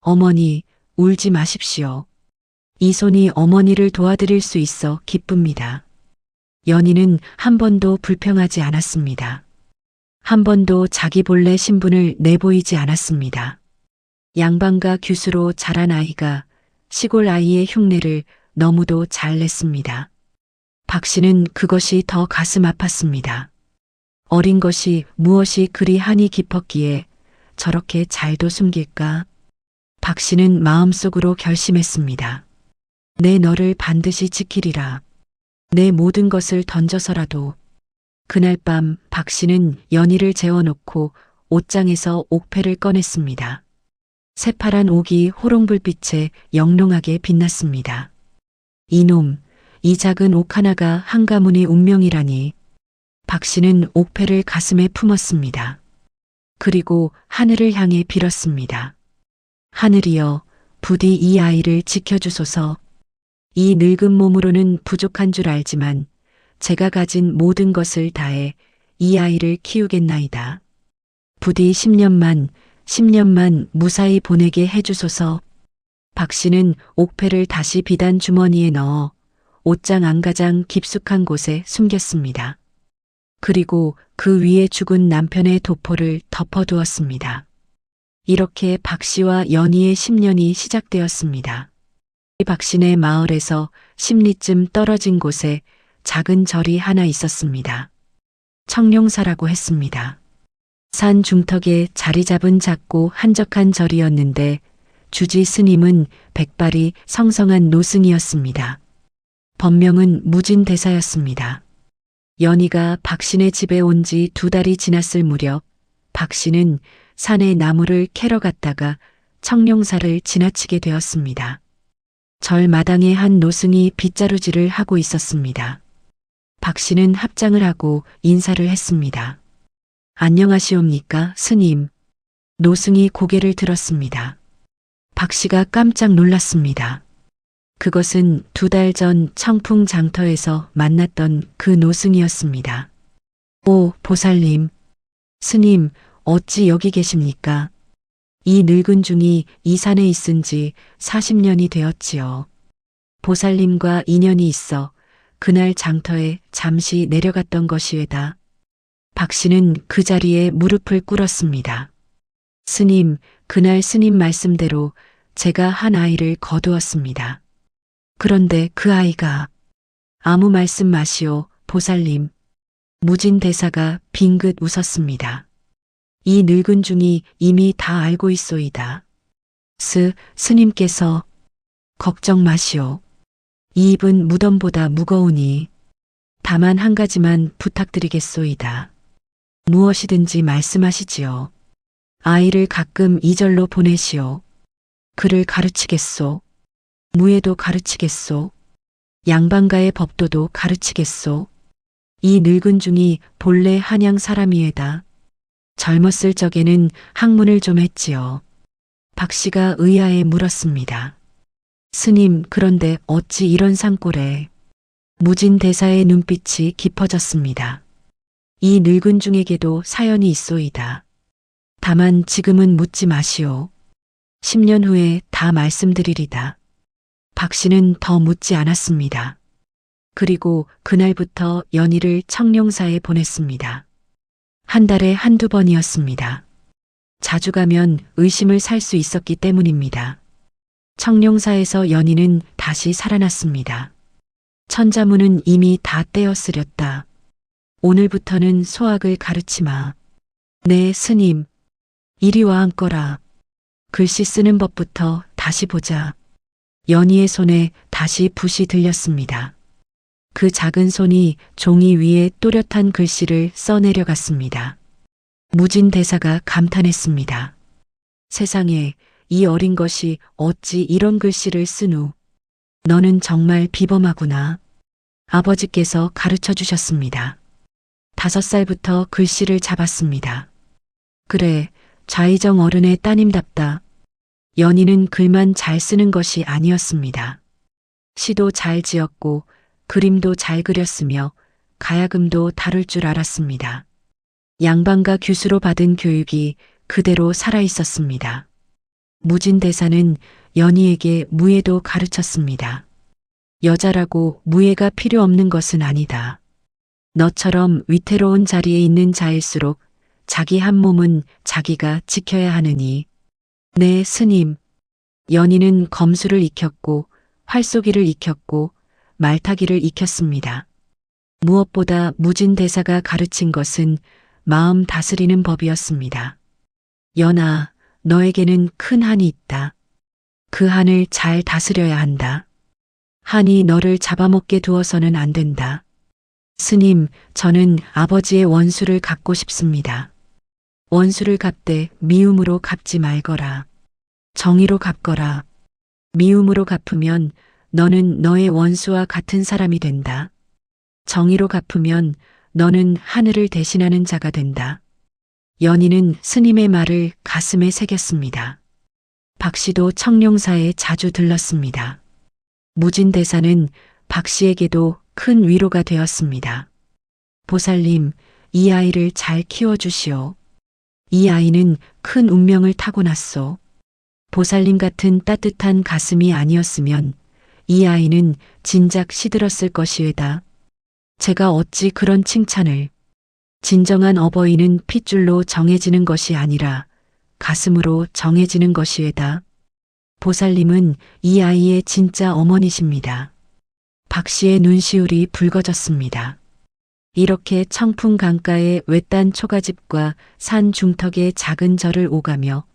어머니, 울지 마십시오. 이 손이 어머니를 도와드릴 수 있어 기쁩니다. 연희는 한 번도 불평하지 않았습니다. 한 번도 자기 본래 신분을 내보이지 않았습니다. 양반가 규수로 자란 아이가 시골 아이의 흉내를 너무도 잘 냈습니다. 박 씨는 그것이 더 가슴 아팠습니다. 어린 것이 무엇이 그리 한이 깊었기에 저렇게 잘도 숨길까? 박 씨는 마음속으로 결심했습니다. 내 너를 반드시 지키리라. 내 모든 것을 던져서라도. 그날 밤 박 씨는 연희를 재워놓고 옷장에서 옥패를 꺼냈습니다. 새파란 옥이 호롱불빛에 영롱하게 빛났습니다. 이놈, 이 작은 옥 하나가 한 가문의 운명이라니. 박 씨는 옥패를 가슴에 품었습니다. 그리고 하늘을 향해 빌었습니다. 하늘이여, 부디 이 아이를 지켜주소서. 이 늙은 몸으로는 부족한 줄 알지만 제가 가진 모든 것을 다해 이 아이를 키우겠나이다. 부디 10년만 무사히 보내게 해주소서. 박 씨는 옥패를 다시 비단 주머니에 넣어 옷장 안가장 깊숙한 곳에 숨겼습니다. 그리고 그 위에 죽은 남편의 도포를 덮어두었습니다. 이렇게 박 씨와 연희의 10년이 시작되었습니다. 박씨네 마을에서 10리쯤 떨어진 곳에 작은 절이 하나 있었습니다. 청룡사라고 했습니다. 산 중턱에 자리 잡은 작고 한적한 절이었는데 주지 스님은 백발이 성성한 노승이었습니다. 법명은 무진대사였습니다. 연희가 박씨네 집에 온 지 2달이 지났을 무렵 박씨는 산에 나무를 캐러 갔다가 청룡사를 지나치게 되었습니다. 절 마당에 한 노승이 빗자루질을 하고 있었습니다. 박씨는 합장을 하고 인사를 했습니다. 안녕하시옵니까, 스님. 노승이 고개를 들었습니다. 박씨가 깜짝 놀랐습니다. 그것은 2달 전 청풍 장터에서 만났던 그 노승이었습니다. 오, 보살님. 스님, 어찌 여기 계십니까? 이 늙은 중이 이 산에 있은 지 40년이 되었지요. 보살님과 인연이 있어 그날 장터에 잠시 내려갔던 것이외다. 박씨는 그 자리에 무릎을 꿇었습니다. 스님, 그날 스님 말씀대로 제가 한 아이를 거두었습니다. 그런데 그 아이가 아무 말씀 마시오, 보살님. 무진대사가 빙긋 웃었습니다. 이 늙은 중이 이미 다 알고 있소이다. 스님께서 걱정 마시오. 이 입은 무덤보다 무거우니 다만 한 가지만 부탁드리겠소이다. 무엇이든지 말씀하시지요. 아이를 가끔 이 절로 보내시오. 그를 가르치겠소. 무예도 가르치겠소. 양반가의 법도도 가르치겠소. 이 늙은 중이 본래 한양 사람이에다. 젊었을 적에는 학문을 좀 했지요. 박씨가 의아해 물었습니다. 스님, 그런데 어찌 이런 산골에? 무진대사의 눈빛이 깊어졌습니다. 이 늙은 중에게도 사연이 있소이다. 다만 지금은 묻지 마시오. 10년 후에 다 말씀드리리다. 박씨는 더 묻지 않았습니다. 그리고 그날부터 연희를 청룡사에 보냈습니다. 한 달에 1~2번이었습니다. 자주 가면 의심을 살 수 있었기 때문입니다. 청룡사에서 연희는 다시 살아났습니다. 천자문은 이미 다 떼었으렸다. 오늘부터는 소학을 가르치마. 네, 스님. 이리 와 앉거라. 글씨 쓰는 법부터 다시 보자. 연희의 손에 다시 붓이 들렸습니다. 그 작은 손이 종이 위에 또렷한 글씨를 써내려갔습니다. 무진대사가 감탄했습니다. 세상에, 이 어린 것이 어찌 이런 글씨를 쓰누. 너는 정말 비범하구나. 아버지께서 가르쳐 주셨습니다. 5살부터 글씨를 잡았습니다. 그래, 좌의정 어른의 따님답다. 연희는 글만 잘 쓰는 것이 아니었습니다. 시도 잘 지었고 그림도 잘 그렸으며 가야금도 다룰 줄 알았습니다. 양반가 규수로 받은 교육이 그대로 살아있었습니다. 무진대사는 연희에게 무예도 가르쳤습니다. 여자라고 무예가 필요 없는 것은 아니다. 너처럼 위태로운 자리에 있는 자일수록 자기 한 몸은 자기가 지켜야 하느니. 네, 스님. 연희는 검수를 익혔고 활쏘기를 익혔고 말타기를 익혔습니다. 무엇보다 무진대사가 가르친 것은 마음 다스리는 법이었습니다. 연아, 너에게는 큰 한이 있다. 그 한을 잘 다스려야 한다. 한이 너를 잡아먹게 두어서는 안 된다. 스님, 저는 아버지의 원수를 갚고 싶습니다. 원수를 갚되 미움으로 갚지 말거라. 정의로 갚거라. 미움으로 갚으면 너는 너의 원수와 같은 사람이 된다. 정의로 갚으면 너는 하늘을 대신하는 자가 된다. 연희는 스님의 말을 가슴에 새겼습니다. 박씨도 청룡사에 자주 들렀습니다. 무진대사는 박씨에게도 큰 위로가 되었습니다. 보살님, 이 아이를 잘 키워주시오. 이 아이는 큰 운명을 타고났소. 보살님 같은 따뜻한 가슴이 아니었으면 이 아이는 진작 시들었을 것이외다. 제가 어찌 그런 칭찬을. 진정한 어버이는 핏줄로 정해지는 것이 아니라 가슴으로 정해지는 것이외다. 보살님은 이 아이의 진짜 어머니십니다. 박 씨의 눈시울이 붉어졌습니다. 이렇게 청풍 강가의 외딴 초가집과 산 중턱의 작은 절을 오가며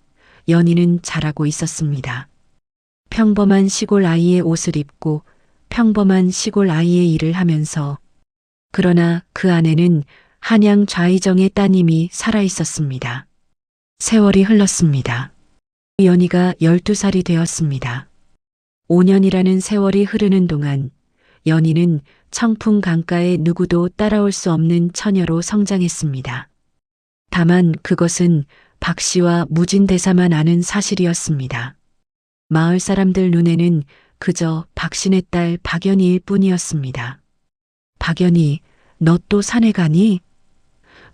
연희는 자라고 있었습니다. 평범한 시골 아이의 옷을 입고 평범한 시골 아이의 일을 하면서, 그러나 그 안에는 한양 좌의정의 따님이 살아 있었습니다. 세월이 흘렀습니다. 연희가 12살이 되었습니다. 5년이라는 세월이 흐르는 동안 연희는 청풍 강가에 누구도 따라올 수 없는 처녀로 성장했습니다. 다만 그것은 박 씨와 무진대사만 아는 사실이었습니다. 마을 사람들 눈에는 그저 박신의 딸 박연희일 뿐이었습니다. 박연희, 너 또 산에 가니?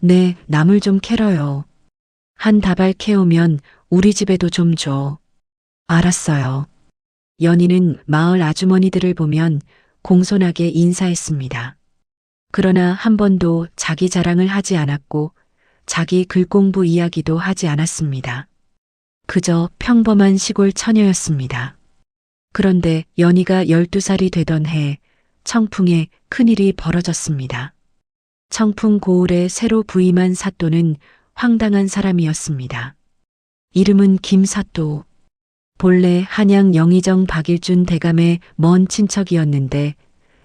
네, 나물 좀 캐러요. 한 다발 캐오면 우리 집에도 좀 줘. 알았어요. 연희는 마을 아주머니들을 보면 공손하게 인사했습니다. 그러나 한 번도 자기 자랑을 하지 않았고 자기 글공부 이야기도 하지 않았습니다. 그저 평범한 시골 처녀였습니다. 그런데 연희가 12살이 되던 해 청풍에 큰일이 벌어졌습니다. 청풍 고을에 새로 부임한 사또는 황당한 사람이었습니다. 이름은 김사또. 본래 한양 영의정 박일준 대감의 먼 친척이었는데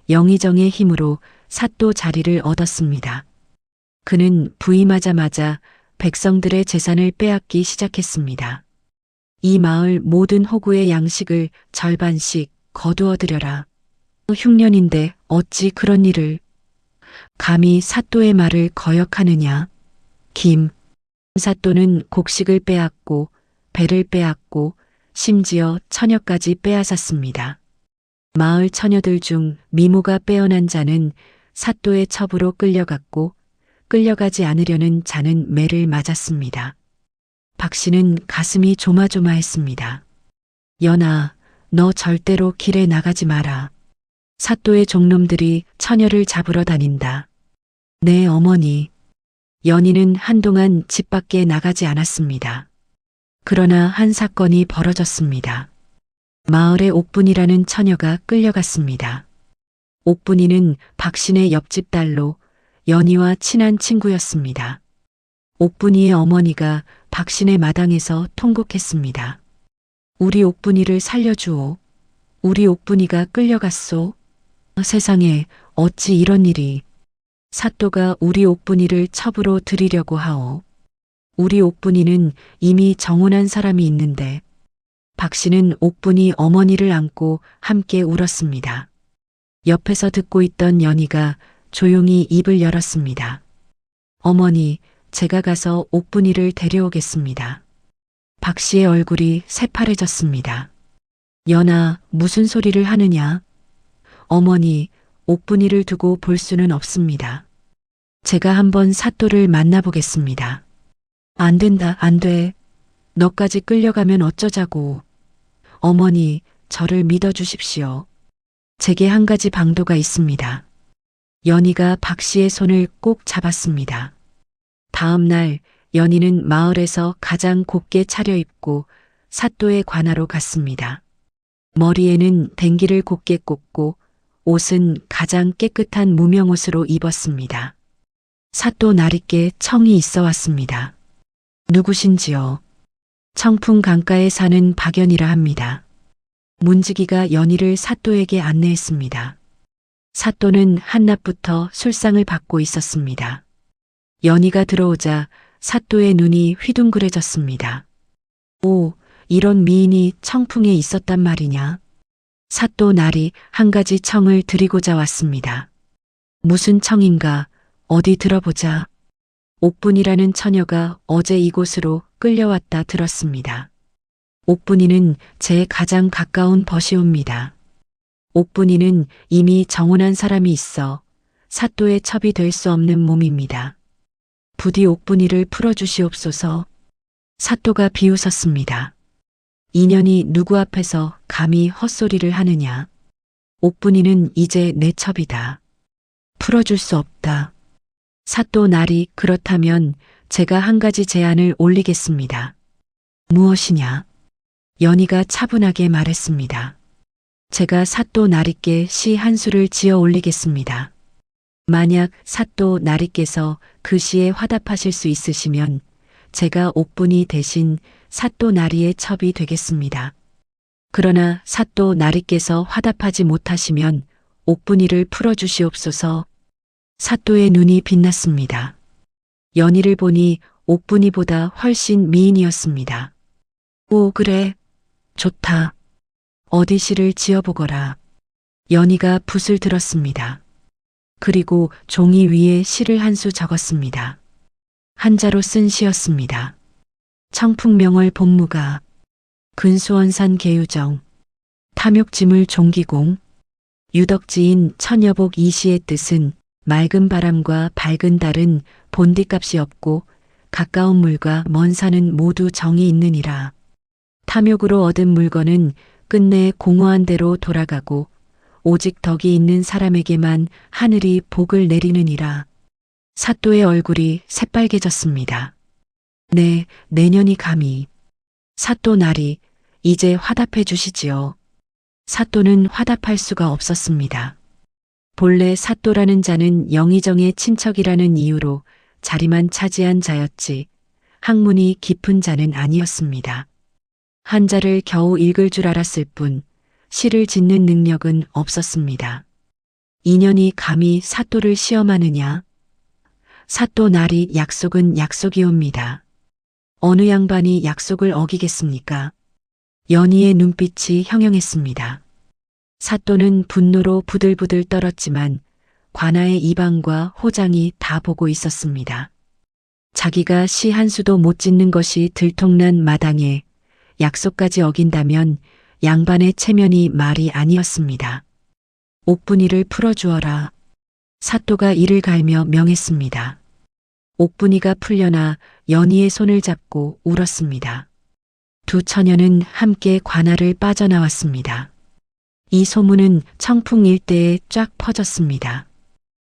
영의정의 힘으로 사또 자리를 얻었습니다. 그는 부임하자마자 백성들의 재산을 빼앗기 시작했습니다. 이 마을 모든 호구의 양식을 절반씩 거두어들여라. 흉년인데 어찌 그런 일을. 감히 사또의 말을 거역하느냐. 김 사또는 곡식을 빼앗고 배를 빼앗고 심지어 처녀까지 빼앗았습니다. 마을 처녀들 중 미모가 빼어난 자는 사또의 첩으로 끌려갔고 끌려가지 않으려는 자는 매를 맞았습니다. 박 씨는 가슴이 조마조마했습니다. 연아, 너 절대로 길에 나가지 마라. 사또의 종놈들이 처녀를 잡으러 다닌다. 네, 어머니. 연희는 한동안 집 밖에 나가지 않았습니다. 그러나 한 사건이 벌어졌습니다. 마을의 옥분이라는 처녀가 끌려갔습니다. 옥분이는 박신의 옆집 딸로 연희와 친한 친구였습니다. 옥분이의 어머니가 박신의 마당에서 통곡했습니다. 우리 옥분이를 살려주오. 우리 옥분이가 끌려갔소. 세상에 어찌 이런 일이. 사또가 우리 옥분이를 첩으로 들이려고 하오. 우리 옥분이는 이미 정혼한 사람이 있는데. 박 씨는 옥분이 어머니를 안고 함께 울었습니다. 옆에서 듣고 있던 연희가 조용히 입을 열었습니다. 어머니, 제가 가서 옥분이를 데려오겠습니다. 박 씨의 얼굴이 새파래졌습니다. 연아, 무슨 소리를 하느냐? 어머니, 옥분이를 두고 볼 수는 없습니다. 제가 한번 사또를 만나보겠습니다. 안 된다, 안 돼. 너까지 끌려가면 어쩌자고. 어머니, 저를 믿어주십시오. 제게 한 가지 방도가 있습니다. 연희가 박 씨의 손을 꼭 잡았습니다. 다음 날 연희는 마을에서 가장 곱게 차려입고 사또의 관하로 갔습니다. 머리에는 댕기를 곱게 꽂고 옷은 가장 깨끗한 무명옷으로 입었습니다. 사또 나리께 청이 있어 왔습니다. 누구신지요? 청풍 강가에 사는 박연이라 합니다. 문지기가 연희를 사또에게 안내했습니다. 사또는 한낮부터 술상을 받고 있었습니다. 연희가 들어오자 사또의 눈이 휘둥그레졌습니다. 오, 이런 미인이 청풍에 있었단 말이냐? 사또 날이 한 가지 청을 드리고자 왔습니다. 무슨 청인가? 어디 들어보자. 옥분이라는 처녀가 어제 이곳으로 끌려왔다 들었습니다. 옥분이는 제 가장 가까운 버시옵니다. 옥분이는 이미 정혼한 사람이 있어 사또의 첩이 될 수 없는 몸입니다. 부디 옥분이를 풀어주시옵소서. 사또가 비웃었습니다. 인연이 누구 앞에서 감히 헛소리를 하느냐. 옥분이는 이제 내 첩이다. 풀어줄 수 없다. 사또 나리, 그렇다면 제가 한 가지 제안을 올리겠습니다. 무엇이냐? 연희가 차분하게 말했습니다. 제가 사또 나리께 시 한 수를 지어 올리겠습니다. 만약 사또 나리께서 그 시에 화답하실 수 있으시면 제가 옥분이 대신 사또 나리의 첩이 되겠습니다. 그러나 사또 나리께서 화답하지 못하시면 옥분이를 풀어주시옵소서. 사또의 눈이 빛났습니다. 연희를 보니 옥분이보다 훨씬 미인이었습니다. 오, 그래. 좋다. 어디 시를 지어보거라. 연희가 붓을 들었습니다. 그리고 종이 위에 시를 한 수 적었습니다. 한자로 쓴 시였습니다. 청풍명월 본무가 근수원산 계유정 탐욕지물 종기공 유덕지인 천여복 이 시의 뜻은 맑은 바람과 밝은 달은 본디값이 없고 가까운 물과 먼 산은 모두 정이 있느니라. 탐욕으로 얻은 물건은 끝내 공허한 대로 돌아가고 오직 덕이 있는 사람에게만 하늘이 복을 내리느니라. 사또의 얼굴이 새빨개졌습니다. 네, 내년이 감히. 사또 나리, 이제 화답해 주시지요. 사또는 화답할 수가 없었습니다. 본래 사또라는 자는 영의정의 친척이라는 이유로 자리만 차지한 자였지 학문이 깊은 자는 아니었습니다. 한자를 겨우 읽을 줄 알았을 뿐 시를 짓는 능력은 없었습니다. 인연이 감히 사또를 시험하느냐? 사또 나리, 약속은 약속이옵니다. 어느 양반이 약속을 어기겠습니까? 연희의 눈빛이 형형했습니다. 사또는 분노로 부들부들 떨었지만 관아의 이방과 호장이 다 보고 있었습니다. 자기가 시 한 수도 못 짓는 것이 들통난 마당에 약속까지 어긴다면 양반의 체면이 말이 아니었습니다. 옥분이를 풀어주어라. 사또가 이를 갈며 명했습니다. 옥분이가 풀려나 연희의 손을 잡고 울었습니다. 두 처녀는 함께 관아를 빠져나왔습니다. 이 소문은 청풍 일대에 쫙 퍼졌습니다.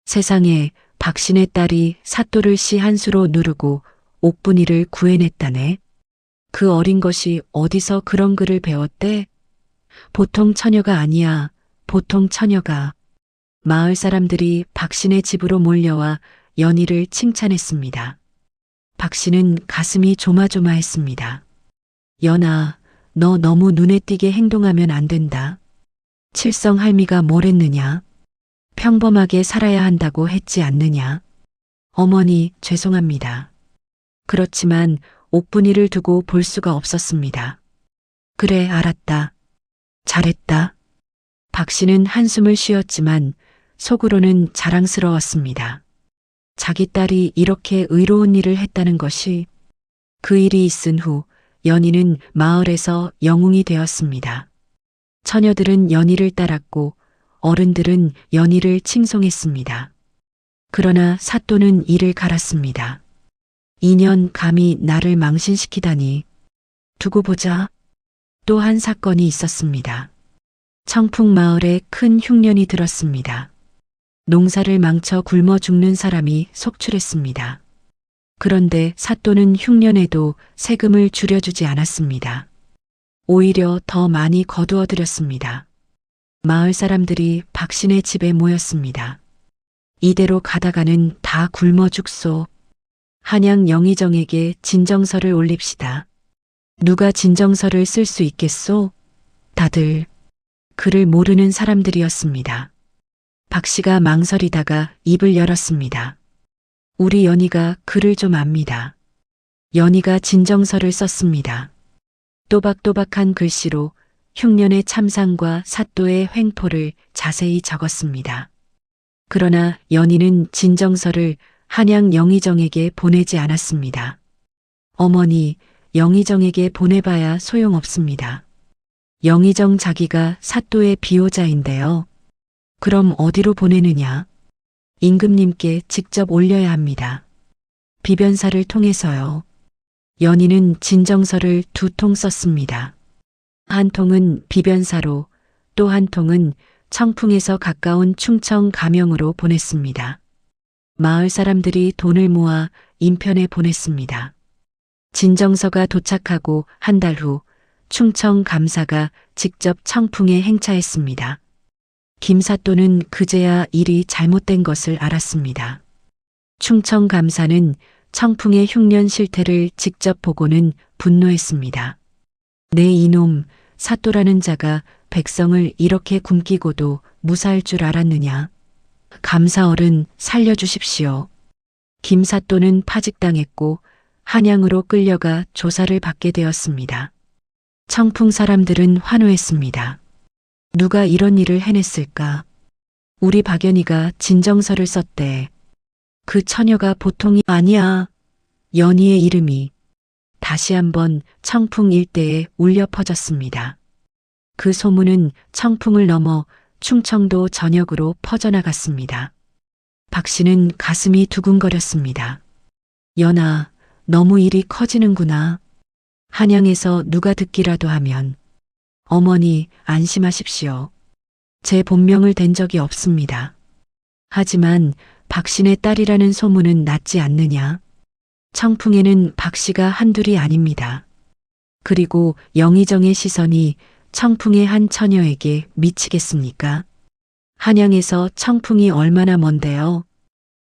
세상에, 박신의 딸이 사또를 시 한 수로 누르고 옥분이를 구해냈다네. 그 어린 것이 어디서 그런 글을 배웠대? 보통 처녀가 아니야. 보통 처녀가. 마을 사람들이 박신의 집으로 몰려와 연희를 칭찬했습니다. 박신은 가슴이 조마조마했습니다. 연아, 너 너무 눈에 띄게 행동하면 안 된다. 칠성 할미가 뭘 했느냐? 평범하게 살아야 한다고 했지 않느냐? 어머니, 죄송합니다. 그렇지만 옥분이를 두고 볼 수가 없었습니다. 그래, 알았다. 잘했다. 박씨는 한숨을 쉬었지만 속으로는 자랑스러웠습니다. 자기 딸이 이렇게 의로운 일을 했다는 것이. 그 일이 있은 후 연희는 마을에서 영웅이 되었습니다. 처녀들은 연희를 따랐고 어른들은 연희를 칭송했습니다. 그러나 사또는 이를 갈았습니다. 2년 감히 나를 망신시키다니. 두고 보자. 또 한 사건이 있었습니다. 청풍 마을에 큰 흉년이 들었습니다. 농사를 망쳐 굶어 죽는 사람이 속출했습니다. 그런데 사또는 흉년에도 세금을 줄여주지 않았습니다. 오히려 더 많이 거두어 들였습니다. 마을 사람들이 박신의 집에 모였습니다. 이대로 가다가는 다 굶어 죽소. 한양 영의정에게 진정서를 올립시다. 누가 진정서를 쓸 수 있겠소? 다들 그를 모르는 사람들이었습니다. 박씨가 망설이다가 입을 열었습니다. 우리 연희가 글을 좀 압니다. 연희가 진정서를 썼습니다. 또박또박한 글씨로 흉년의 참상과 사또의 횡포를 자세히 적었습니다. 그러나 연희는 진정서를 한양 영의정에게 보내지 않았습니다. 어머니, 영의정에게 보내봐야 소용없습니다. 영의정 자기가 사또의 비호자인데요. 그럼 어디로 보내느냐? 임금님께 직접 올려야 합니다. 비변사를 통해서요. 연희는 진정서를 2통 썼습니다. 한 통은 비변사로, 또 한 통은 청풍에서 가까운 충청 가명으로 보냈습니다. 마을 사람들이 돈을 모아 인편에 보냈습니다. 진정서가 도착하고 한 달 후 충청 감사가 직접 청풍에 행차했습니다. 김사또는 그제야 일이 잘못된 것을 알았습니다. 충청 감사는 청풍의 흉년 실태를 직접 보고는 분노했습니다. 내 이놈 사또라는 자가 백성을 이렇게 굶기고도 무사할 줄 알았느냐. 감사어른 살려주십시오. 김사또는 파직당했고 한양으로 끌려가 조사를 받게 되었습니다. 청풍 사람들은 환호했습니다. 누가 이런 일을 해냈을까? 우리 박연희가 진정서를 썼대. 그 처녀가 보통이 아니야. 연희의 이름이 다시 한번 청풍 일대에 울려 퍼졌습니다. 그 소문은 청풍을 넘어 충청도 전역으로 퍼져나갔습니다. 박 씨는 가슴이 두근거렸습니다. 연아, 너무 일이 커지는구나. 한양에서 누가 듣기라도 하면. 어머니, 안심하십시오. 제 본명을 댄 적이 없습니다. 하지만 박신의 딸이라는 소문은 낫지 않느냐. 청풍에는 박씨가 한둘이 아닙니다. 그리고 영의정의 시선이 청풍의 한 처녀에게 미치겠습니까? 한양에서 청풍이 얼마나 먼데요?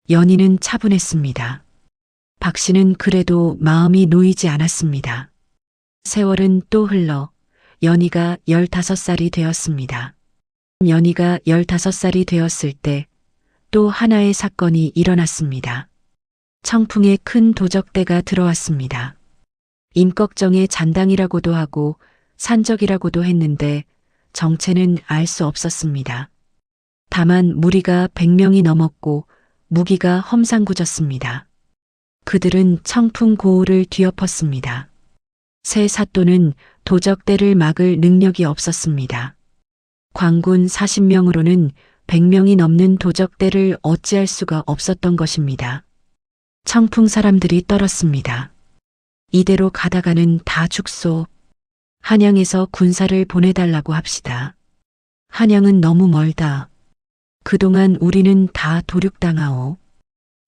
연희는 차분했습니다. 박씨는 그래도 마음이 놓이지 않았습니다. 세월은 또 흘러 연희가 15살이 되었습니다. 연희가 15살이 되었을 때 또 하나의 사건이 일어났습니다. 청풍에 큰 도적대가 들어왔습니다. 임꺽정의 잔당이라고도 하고 산적이라고도 했는데 정체는 알 수 없었습니다. 다만 무리가 100명이 넘었고 무기가 험상궂었습니다. 그들은 청풍 고을을 뒤엎었습니다. 새 사또는 도적대를 막을 능력이 없었습니다. 광군 40명으로는 100명이 넘는 도적대를 어찌할 수가 없었던 것입니다. 청풍 사람들이 떨었습니다. 이대로 가다가는 다 죽소. 한양에서 군사를 보내달라고 합시다. 한양은 너무 멀다. 그동안 우리는 다 도륙당하오.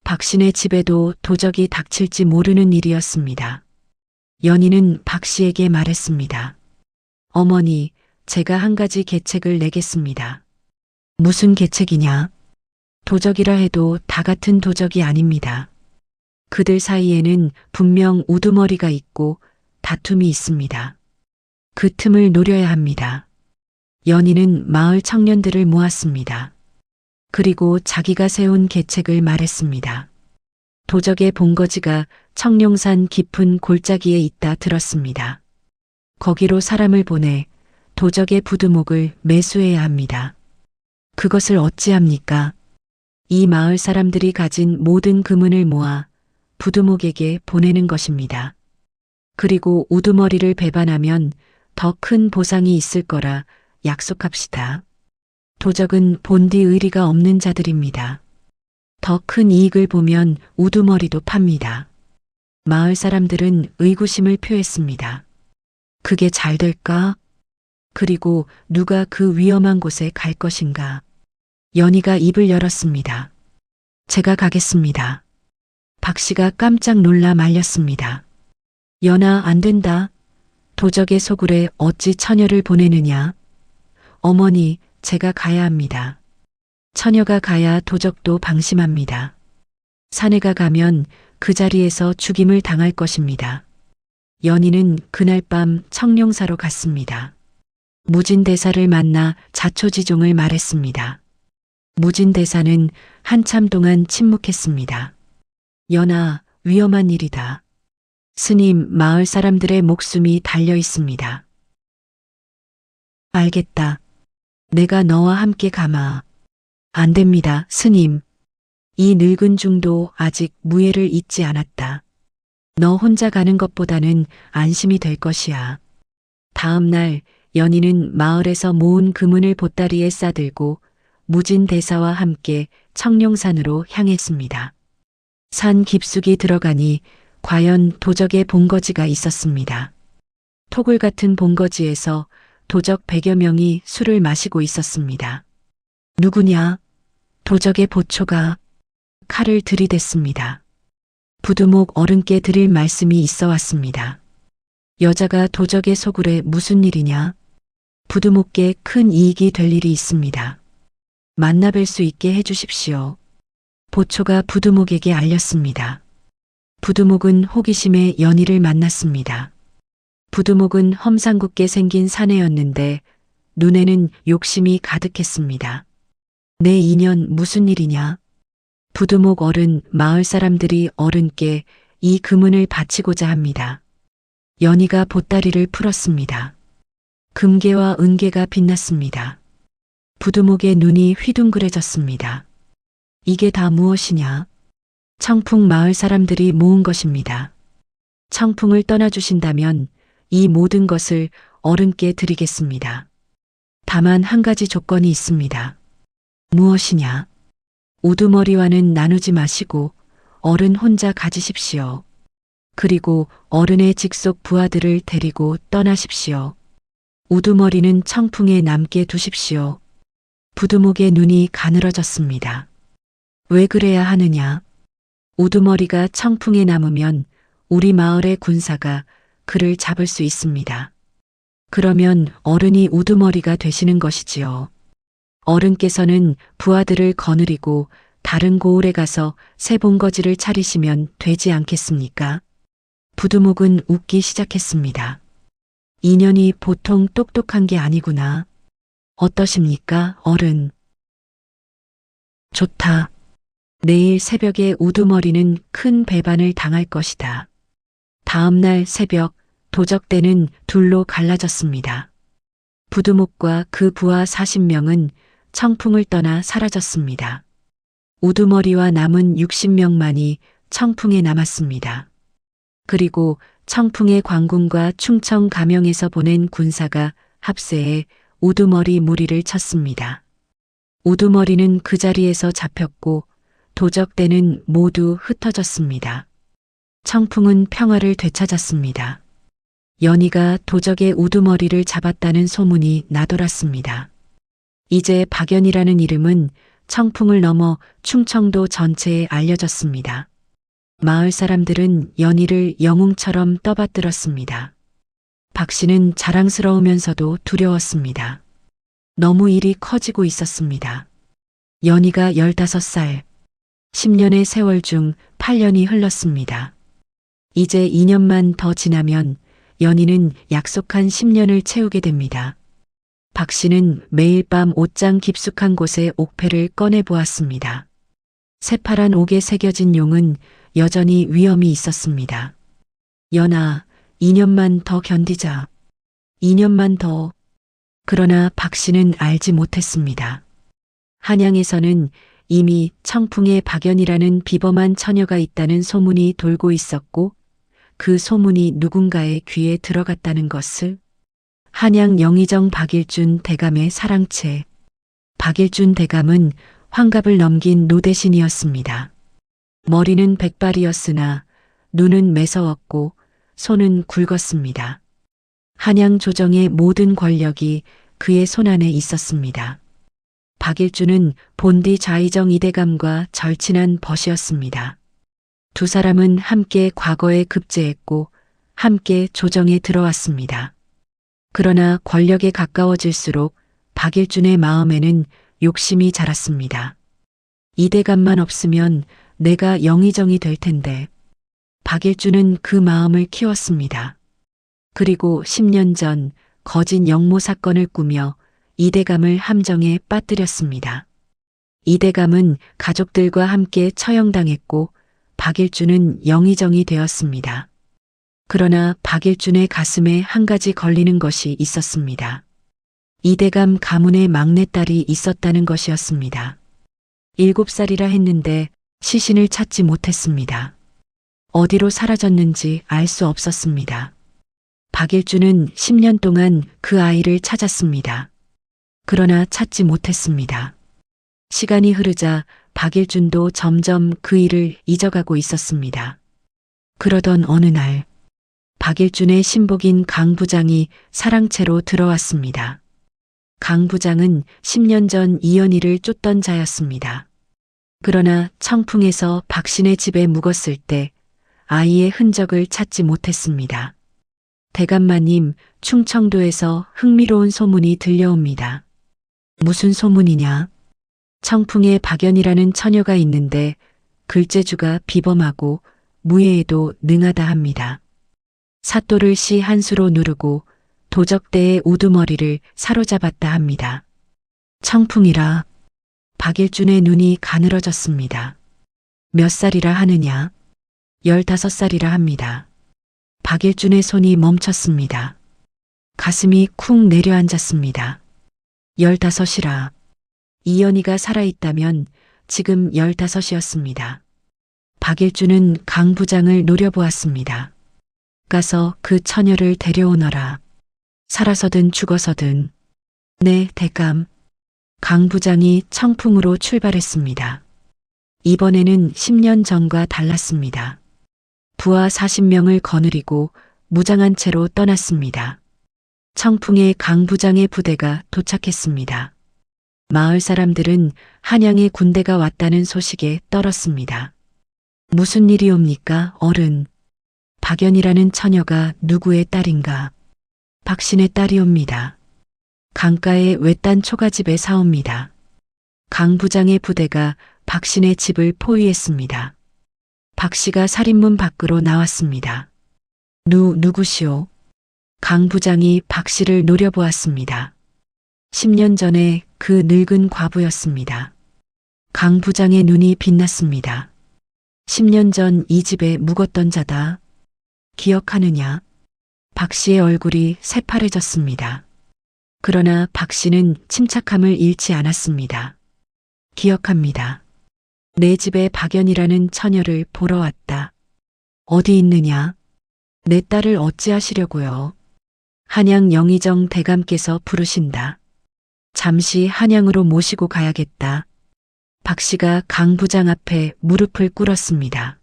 박신의 집에도 도적이 닥칠지 모르는 일이었습니다. 연희는 박씨에게 말했습니다. 어머니, 제가 한 가지 계책을 내겠습니다. 무슨 계책이냐? 도적이라 해도 다 같은 도적이 아닙니다. 그들 사이에는 분명 우두머리가 있고 다툼이 있습니다. 그 틈을 노려야 합니다. 연희는 마을 청년들을 모았습니다. 그리고 자기가 세운 계책을 말했습니다. 도적의 본거지가 청룡산 깊은 골짜기에 있다 들었습니다. 거기로 사람을 보내 도적의 부두목을 매수해야 합니다. 그것을 어찌합니까? 이 마을 사람들이 가진 모든 금은을 모아 부두목에게 보내는 것입니다. 그리고 우두머리를 배반하면 더 큰 보상이 있을 거라 약속합시다. 도적은 본디 의리가 없는 자들입니다. 더 큰 이익을 보면 우두머리도 팝니다. 마을 사람들은 의구심을 표했습니다. 그게 잘 될까? 그리고 누가 그 위험한 곳에 갈 것인가? 연희가 입을 열었습니다. 제가 가겠습니다. 박씨가 깜짝 놀라 말렸습니다. 연아, 안 된다. 도적의 소굴에 어찌 처녀를 보내느냐? 어머니, 제가 가야 합니다. 처녀가 가야 도적도 방심합니다. 사내가 가면 그 자리에서 죽임을 당할 것입니다. 연희는 그날 밤 청룡사로 갔습니다. 무진대사를 만나 자초지종을 말했습니다. 무진대사는 한참 동안 침묵했습니다. 연아, 위험한 일이다. 스님, 마을 사람들의 목숨이 달려 있습니다. 알겠다. 내가 너와 함께 가마. 안 됩니다, 스님. 이 늙은 중도 아직 무예를 잊지 않았다. 너 혼자 가는 것보다는 안심이 될 것이야. 다음 날 연희는 마을에서 모은 금은을 보따리에 싸들고 무진대사와 함께 청룡산으로 향했습니다. 산 깊숙이 들어가니 과연 도적의 본거지가 있었습니다. 토굴 같은 본거지에서 도적 100여 명이 술을 마시고 있었습니다. 누구냐? 도적의 보초가 칼을 들이댔습니다. 부두목 어른께 드릴 말씀이 있어 왔습니다. 여자가 도적의 소굴에 무슨 일이냐? 부두목께 큰 이익이 될 일이 있습니다. 만나 뵐 수 있게 해주십시오. 보초가 부두목에게 알렸습니다. 부두목은 호기심에 연희를 만났습니다. 부두목은 험상궂게 생긴 사내였는데 눈에는 욕심이 가득했습니다. 내 인연 무슨 일이냐? 부두목 어른, 마을 사람들이 어른께 이 금은을 바치고자 합니다. 연희가 보따리를 풀었습니다. 금괴와 은괴가 빛났습니다. 부두목의 눈이 휘둥그레졌습니다. 이게 다 무엇이냐? 청풍 마을 사람들이 모은 것입니다. 청풍을 떠나주신다면 이 모든 것을 어른께 드리겠습니다. 다만 한 가지 조건이 있습니다. 무엇이냐? 우두머리와는 나누지 마시고 어른 혼자 가지십시오. 그리고 어른의 직속 부하들을 데리고 떠나십시오. 우두머리는 청풍에 남게 두십시오. 부두목의 눈이 가늘어졌습니다. 왜 그래야 하느냐? 우두머리가 청풍에 남으면 우리 마을의 군사가 그를 잡을 수 있습니다. 그러면 어른이 우두머리가 되시는 것이지요. 어른께서는 부하들을 거느리고 다른 고을에 가서 새 본거지를 차리시면 되지 않겠습니까? 부두목은 웃기 시작했습니다. 인연이 보통 똑똑한 게 아니구나. 어떠십니까, 어른? 좋다. 내일 새벽에 우두머리는 큰 배반을 당할 것이다. 다음 날 새벽 도적대는 둘로 갈라졌습니다. 부두목과 그 부하 40명은 청풍을 떠나 사라졌습니다. 우두머리와 남은 60명만이 청풍에 남았습니다. 그리고 청풍의 광군과 충청 가명에서 보낸 군사가 합세해 우두머리 무리를 쳤습니다. 우두머리는 그 자리에서 잡혔고 도적대는 모두 흩어졌습니다. 청풍은 평화를 되찾았습니다. 연희가 도적의 우두머리를 잡았다는 소문이 나돌았습니다. 이제 박연이라는 이름은 청풍을 넘어 충청도 전체에 알려졌습니다. 마을 사람들은 연희를 영웅처럼 떠받들었습니다. 박 씨는 자랑스러우면서도 두려웠습니다. 너무 일이 커지고 있었습니다. 연희가 15살, 10년의 세월 중 8년이 흘렀습니다. 이제 2년만 더 지나면 연희는 약속한 10년을 채우게 됩니다. 박 씨는 매일 밤 옷장 깊숙한 곳에 옥패를 꺼내 보았습니다. 새파란 옥에 새겨진 용은 여전히 위험이 있었습니다. 연아, 2년만 더 견디자. 2년만 더. 그러나 박 씨는 알지 못했습니다. 한양에서는 이미 청풍에 박연이라는 비범한 처녀가 있다는 소문이 돌고 있었고 그 소문이 누군가의 귀에 들어갔다는 것을 한양 영의정 박일준 대감의 사랑채. 박일준 대감은 환갑을 넘긴 노대신이었습니다. 머리는 백발이었으나 눈은 매서웠고 손은 굵었습니다. 한양 조정의 모든 권력이 그의 손안에 있었습니다. 박일준은 본디 좌의정 이대감과 절친한 벗이었습니다. 두 사람은 함께 과거에 급제했고 함께 조정에 들어왔습니다. 그러나 권력에 가까워질수록 박일준의 마음에는 욕심이 자랐습니다. 이대감만 없으면 내가 영의정이 될 텐데. 박일준은 그 마음을 키웠습니다. 그리고 10년 전 거짓 영모 사건을 꾸며 이대감을 함정에 빠뜨렸습니다. 이대감은 가족들과 함께 처형당했고 박일준은 영의정이 되었습니다. 그러나 박일준의 가슴에 한 가지 걸리는 것이 있었습니다. 이대감 가문의 막내딸이 있었다는 것이었습니다. 7살이라 했는데 시신을 찾지 못했습니다. 어디로 사라졌는지 알 수 없었습니다. 박일준은 10년 동안 그 아이를 찾았습니다. 그러나 찾지 못했습니다. 시간이 흐르자 박일준도 점점 그 일을 잊어가고 있었습니다. 그러던 어느 날 박일준의 신복인 강 부장이 사랑채로 들어왔습니다. 강 부장은 10년 전 이연희를 쫓던 자였습니다. 그러나 청풍에서 박신의 집에 묵었을 때 아이의 흔적을 찾지 못했습니다. 대감마님, 충청도에서 흥미로운 소문이 들려옵니다. 무슨 소문이냐? 청풍에 박연이라는 처녀가 있는데 글재주가 비범하고 무예에도 능하다 합니다. 사또를 시 한 수로 누르고 도적대의 우두머리를 사로잡았다 합니다. 청풍이라. 박일준의 눈이 가늘어졌습니다. 몇 살이라 하느냐? 15살이라 합니다. 박일준의 손이 멈췄습니다. 가슴이 쿵 내려앉았습니다. 15이라. 이연희가 살아있다면 지금 15이었습니다. 박일준은 강 부장을 노려보았습니다. 가서 그 처녀를 데려오너라. 살아서든 죽어서든. 네, 대감. 강 부장이 청풍으로 출발했습니다. 이번에는 10년 전과 달랐습니다. 부하 40명을 거느리고 무장한 채로 떠났습니다. 청풍에 강 부장의 부대가 도착했습니다. 마을 사람들은 한양에 군대가 왔다는 소식에 떨었습니다. 무슨 일이옵니까, 어른? 박연이라는 처녀가 누구의 딸인가? 박신의 딸이옵니다. 강가의 외딴 초가집에 사옵니다. 강 부장의 부대가 박신의 집을 포위했습니다. 박 씨가 살인문 밖으로 나왔습니다. 누구시오? 강 부장이 박 씨를 노려보았습니다. 10년 전에 그 늙은 과부였습니다. 강 부장의 눈이 빛났습니다. 10년 전 이 집에 묵었던 자다. 기억하느냐? 박 씨의 얼굴이 새파래졌습니다. 그러나 박 씨는 침착함을 잃지 않았습니다. 기억합니다. 내 집에 박연이라는 처녀를 보러 왔다. 어디 있느냐? 내 딸을 어찌하시려고요? 한양 영의정 대감께서 부르신다. 잠시 한양으로 모시고 가야겠다. 박 씨가 강 부장 앞에 무릎을 꿇었습니다.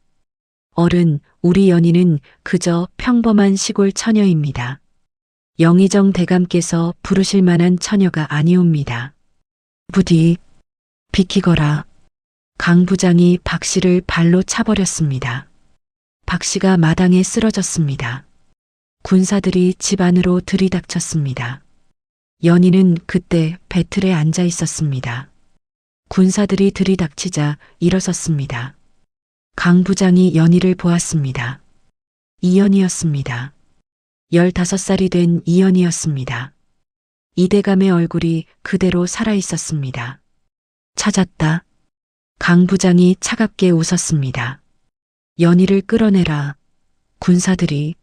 어른, 우리 연희는 그저 평범한 시골 처녀입니다. 영의정 대감께서 부르실 만한 처녀가 아니옵니다. 부디 비키거라. 강 부장이 박 씨를 발로 차버렸습니다. 박 씨가 마당에 쓰러졌습니다. 군사들이 집 안으로 들이닥쳤습니다. 연희는 그때 배틀에 앉아 있었습니다. 군사들이 들이닥치자 일어섰습니다. 강 부장이 연희를 보았습니다. 이연희였습니다. 15살이 된 이연희였습니다. 이대감의 얼굴이 그대로 살아있었습니다. 찾았다. 강 부장이 차갑게 웃었습니다. 연희를 끌어내라. 군사들이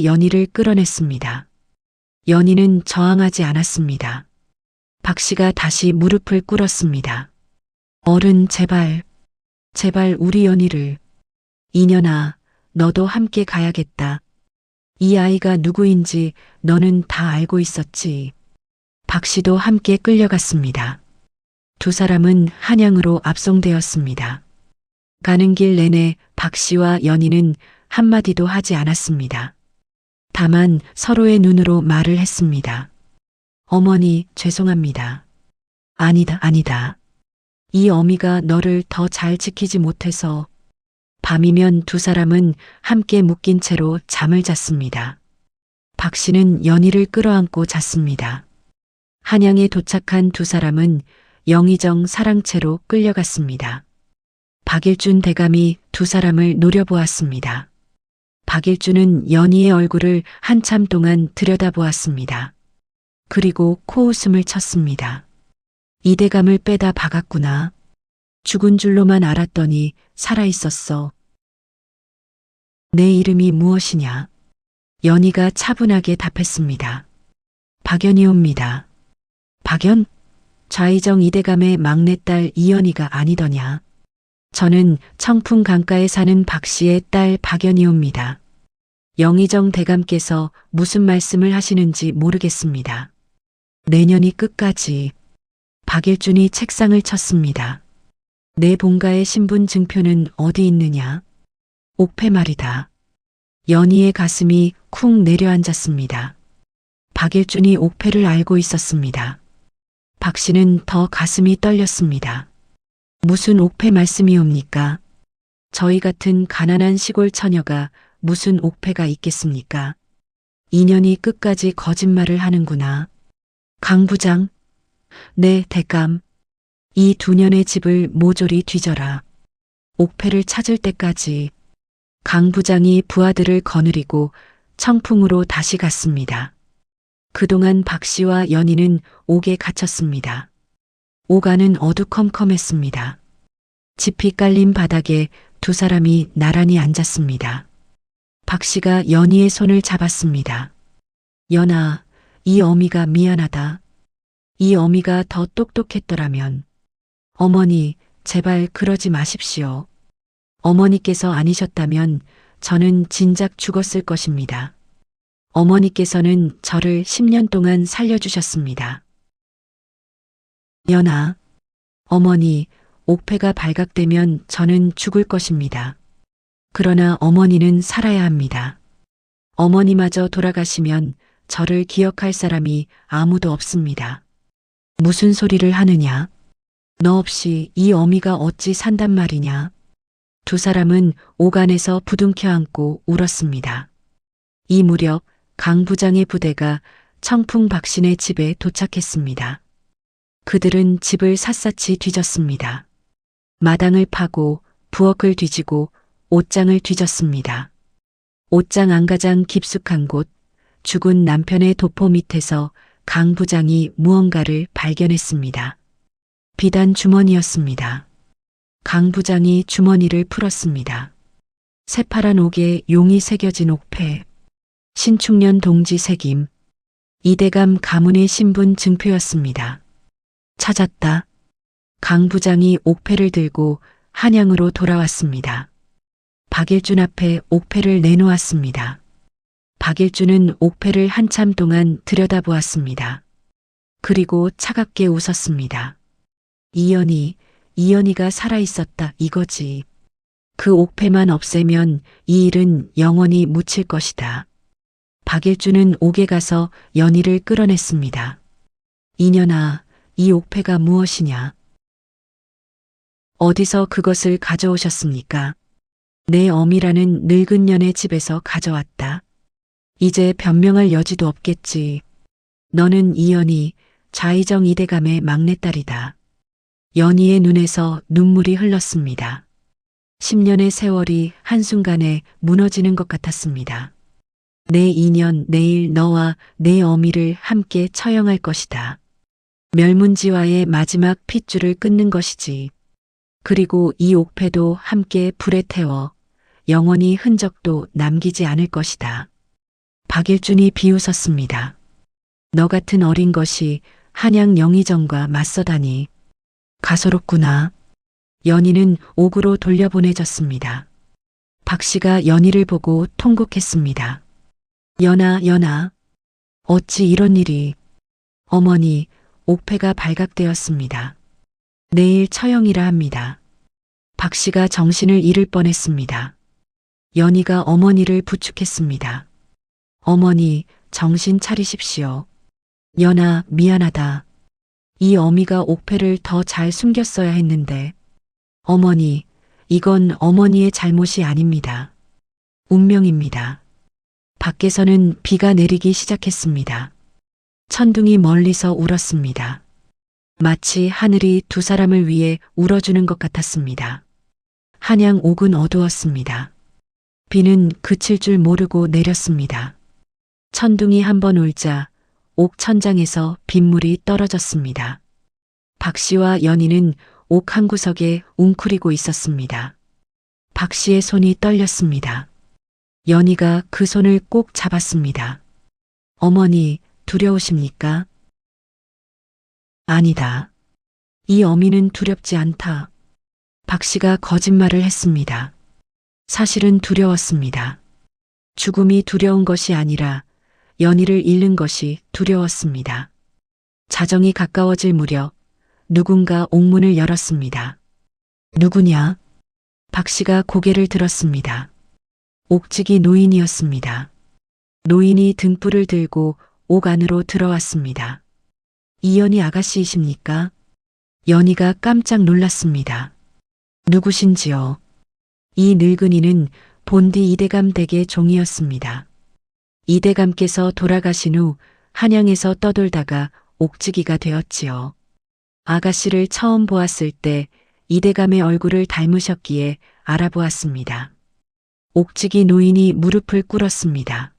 연희를 끌어냈습니다. 연희는 저항하지 않았습니다. 박 씨가 다시 무릎을 꿇었습니다. 어른, 제발 우리 연희를. 이년아, 너도 함께 가야겠다. 이 아이가 누구인지 너는 다 알고 있었지. 박 씨도 함께 끌려갔습니다. 두 사람은 한양으로 압송되었습니다. 가는 길 내내 박 씨와 연희는 한마디도 하지 않았습니다. 다만 서로의 눈으로 말을 했습니다. 어머니, 죄송합니다. 아니다. 이 어미가 너를 더 잘 지키지 못해서. 밤이면 두 사람은 함께 묶인 채로 잠을 잤습니다. 박 씨는 연희를 끌어안고 잤습니다. 한양에 도착한 두 사람은 영의정 사랑채로 끌려갔습니다. 박일준 대감이 두 사람을 노려보았습니다. 박일준은 연희의 얼굴을 한참 동안 들여다보았습니다. 그리고 코웃음을 쳤습니다. 이 대감을 빼다 박았구나. 죽은 줄로만 알았더니 살아있었어. 내 이름이 무엇이냐? 연희가 차분하게 답했습니다. 박연이옵니다. 박연? 좌의정 이대감의 막내딸 이연희가 아니더냐? 저는 청풍 강가에 사는 박 씨의 딸 박연이옵니다. 영의정 대감께서 무슨 말씀을 하시는지 모르겠습니다. 내년이 끝까지. 박일준이 책상을 쳤습니다. 내 본가의 신분 증표는 어디 있느냐? 옥패 말이다. 연희의 가슴이 쿵 내려앉았습니다. 박일준이 옥패를 알고 있었습니다. 박 씨는 더 가슴이 떨렸습니다. 무슨 옥패 말씀이옵니까? 저희 같은 가난한 시골 처녀가 무슨 옥패가 있겠습니까? 인연이 끝까지 거짓말을 하는구나. 강 부장. 네, 대감. 이 2년의 집을 모조리 뒤져라. 옥패를 찾을 때까지. 강 부장이 부하들을 거느리고 청풍으로 다시 갔습니다. 그동안 박 씨와 연희는 옥에 갇혔습니다. 옥 안은 어두컴컴했습니다. 지피 깔린 바닥에 두 사람이 나란히 앉았습니다. 박 씨가 연희의 손을 잡았습니다. 연아, 이 어미가 미안하다. 이 어미가 더 똑똑했더라면. 어머니, 제발 그러지 마십시오. 어머니께서 아니셨다면 저는 진작 죽었을 것입니다. 어머니께서는 저를 10년 동안 살려주셨습니다. 연아, 어머니, 옥패가 발각되면 저는 죽을 것입니다. 그러나 어머니는 살아야 합니다. 어머니마저 돌아가시면 저를 기억할 사람이 아무도 없습니다. 무슨 소리를 하느냐? 너 없이 이 어미가 어찌 산단 말이냐? 두 사람은 옥 안에서 부둥켜 안고 울었습니다. 이 무렵 강 부장의 부대가 청풍 박신의 집에 도착했습니다. 그들은 집을 샅샅이 뒤졌습니다. 마당을 파고 부엌을 뒤지고 옷장을 뒤졌습니다. 옷장 안가장 깊숙한 곳, 죽은 남편의 도포 밑에서 강 부장이 무언가를 발견했습니다. 비단 주머니였습니다. 강 부장이 주머니를 풀었습니다. 새파란 옥에 용이 새겨진 옥패, 신축년 동지 새김, 이대감 가문의 신분 증표였습니다. 찾았다. 강 부장이 옥패를 들고 한양으로 돌아왔습니다. 박일준 앞에 옥패를 내놓았습니다. 박일준은 옥패를 한참 동안 들여다보았습니다. 그리고 차갑게 웃었습니다. 이연희가 살아있었다 이거지. 그 옥패만 없애면 이 일은 영원히 묻힐 것이다. 박일준은 옥에 가서 연희를 끌어냈습니다. 이년아, 이 옥패가 무엇이냐? 어디서 그것을 가져오셨습니까? 내 어미라는 늙은 년의 집에서 가져왔다. 이제 변명할 여지도 없겠지. 너는 이연희, 좌의정 이대감의 막내딸이다. 연희의 눈에서 눈물이 흘렀습니다. 10년의 세월이 한순간에 무너지는 것 같았습니다. 내 인연 내일 너와 내 어미를 함께 처형할 것이다. 멸문지와의 마지막 핏줄을 끊는 것이지. 그리고 이 옥패도 함께 불에 태워 영원히 흔적도 남기지 않을 것이다. 박일준이 비웃었습니다. 너 같은 어린 것이 한양 영의정과 맞서다니. 가소롭구나. 연희는 옥으로 돌려보내졌습니다. 박 씨가 연희를 보고 통곡했습니다. 연아, 어찌 이런 일이. 어머니, 옥패가 발각되었습니다. 내일 처형이라 합니다. 박 씨가 정신을 잃을 뻔했습니다. 연희가 어머니를 부축했습니다. 어머니, 정신 차리십시오. 연아, 미안하다. 이 어미가 옥패를 더 잘 숨겼어야 했는데. 어머니, 이건 어머니의 잘못이 아닙니다. 운명입니다. 밖에서는 비가 내리기 시작했습니다. 천둥이 멀리서 울었습니다. 마치 하늘이 두 사람을 위해 울어주는 것 같았습니다. 한양 옥은 어두웠습니다. 비는 그칠 줄 모르고 내렸습니다. 천둥이 한번 울자 옥 천장에서 빗물이 떨어졌습니다. 박 씨와 연희는 옥 한 구석에 웅크리고 있었습니다. 박 씨의 손이 떨렸습니다. 연희가 그 손을 꼭 잡았습니다. 어머니, 두려우십니까? 아니다. 이 어미는 두렵지 않다. 박 씨가 거짓말을 했습니다. 사실은 두려웠습니다. 죽음이 두려운 것이 아니라 연희를 잃는 것이 두려웠습니다. 자정이 가까워질 무렵 누군가 옥문을 열었습니다. 누구냐? 박 씨가 고개를 들었습니다. 옥직이 노인이었습니다. 노인이 등불을 들고 옥 안으로 들어왔습니다. 이연희 아가씨이십니까? 연희가 깜짝 놀랐습니다. 누구신지요? 이 늙은이는 본디 이대감 댁의 종이었습니다. 이대감께서 돌아가신 후 한양에서 떠돌다가 옥지기가 되었지요. 아가씨를 처음 보았을 때 이대감의 얼굴을 닮으셨기에 알아보았습니다. 옥지기 노인이 무릎을 꿇었습니다.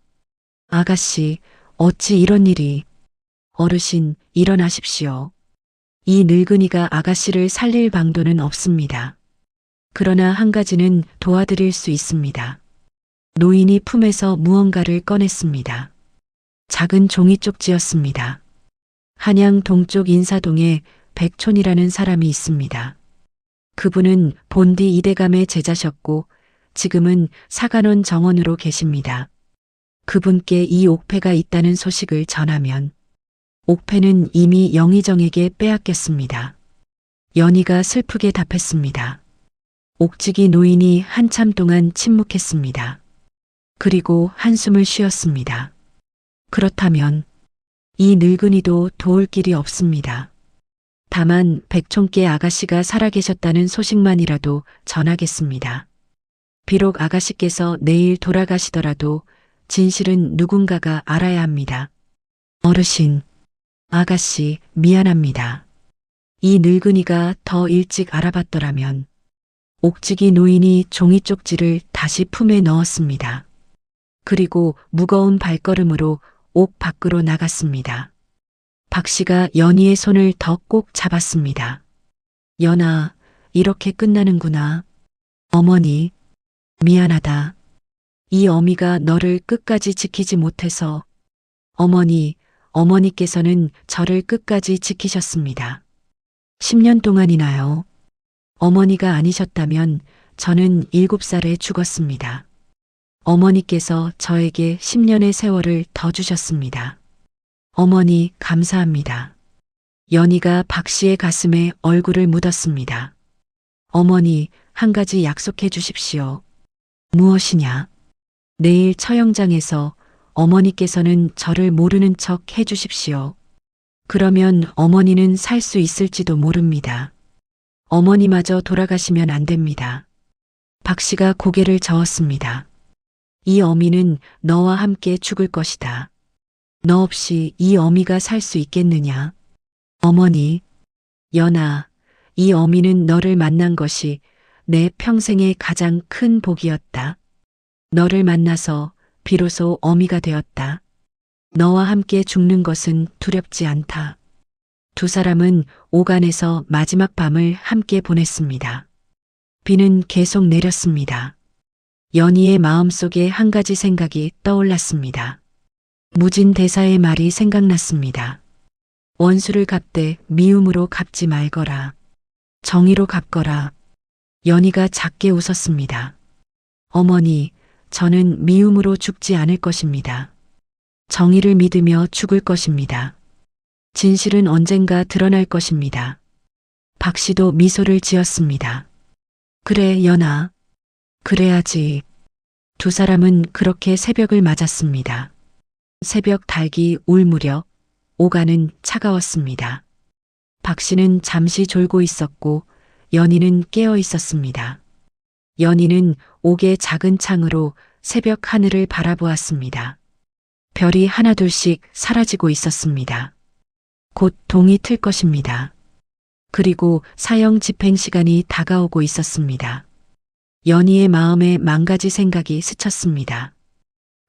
아가씨, 어찌 이런 일이. 어르신, 일어나십시오. 이 늙은이가 아가씨를 살릴 방도는 없습니다. 그러나 한 가지는 도와드릴 수 있습니다. 노인이 품에서 무언가를 꺼냈습니다. 작은 종이 쪽지였습니다. 한양 동쪽 인사동에 백촌이라는 사람이 있습니다. 그분은 본디 이대감의 제자셨고 지금은 사간원 정원으로 계십니다. 그분께 이 옥패가 있다는 소식을 전하면 옥패는 이미 영의정에게 빼앗겼습니다. 연희가 슬프게 답했습니다. 옥지기 노인이 한참 동안 침묵했습니다. 그리고 한숨을 쉬었습니다. 그렇다면 이 늙은이도 도울 길이 없습니다. 다만 백촌께 아가씨가 살아계셨다는 소식만이라도 전하겠습니다. 비록 아가씨께서 내일 돌아가시더라도 진실은 누군가가 알아야 합니다. 어르신, 아가씨 미안합니다. 이 늙은이가 더 일찍 알아봤더라면. 옥지기 노인이 종이 쪽지를 다시 품에 넣었습니다. 그리고 무거운 발걸음으로 옥 밖으로 나갔습니다. 박 씨가 연희의 손을 더 꼭 잡았습니다. 연아, 이렇게 끝나는구나. 어머니, 미안하다. 이 어미가 너를 끝까지 지키지 못해서. 어머니께서는 저를 끝까지 지키셨습니다. 10년 동안이나요. 어머니가 아니셨다면 저는 7살에 죽었습니다. 어머니께서 저에게 10년의 세월을 더 주셨습니다. 어머니, 감사합니다. 연희가 박 씨의 가슴에 얼굴을 묻었습니다. 어머니, 한 가지 약속해 주십시오. 무엇이냐? 내일 처형장에서 어머니께서는 저를 모르는 척 해 주십시오. 그러면 어머니는 살 수 있을지도 모릅니다. 어머니마저 돌아가시면 안 됩니다. 박 씨가 고개를 저었습니다. 이 어미는 너와 함께 죽을 것이다. 너 없이 이 어미가 살 수 있겠느냐? 어머니, 연아, 이 어미는 너를 만난 것이 내 평생의 가장 큰 복이었다. 너를 만나서 비로소 어미가 되었다. 너와 함께 죽는 것은 두렵지 않다. 두 사람은 오간에서 마지막 밤을 함께 보냈습니다. 비는 계속 내렸습니다. 연희의 마음속에 한 가지 생각이 떠올랐습니다. 무진 대사의 말이 생각났습니다. 원수를 갚되 미움으로 갚지 말거라. 정의로 갚거라. 연희가 작게 웃었습니다. 어머니, 저는 미움으로 죽지 않을 것입니다. 정의를 믿으며 죽을 것입니다. 진실은 언젠가 드러날 것입니다. 박 씨도 미소를 지었습니다. 그래, 연아. 그래야지. 두 사람은 그렇게 새벽을 맞았습니다. 새벽 닭이 울 무렵 오간은 차가웠습니다. 박 씨는 잠시 졸고 있었고 연희는 깨어 있었습니다. 연희는 옥의 작은 창으로 새벽 하늘을 바라보았습니다. 별이 하나둘씩 사라지고 있었습니다. 곧 동이 틀 것입니다. 그리고 사형 집행 시간이 다가오고 있었습니다. 연희의 마음에 만 가지 생각이 스쳤습니다.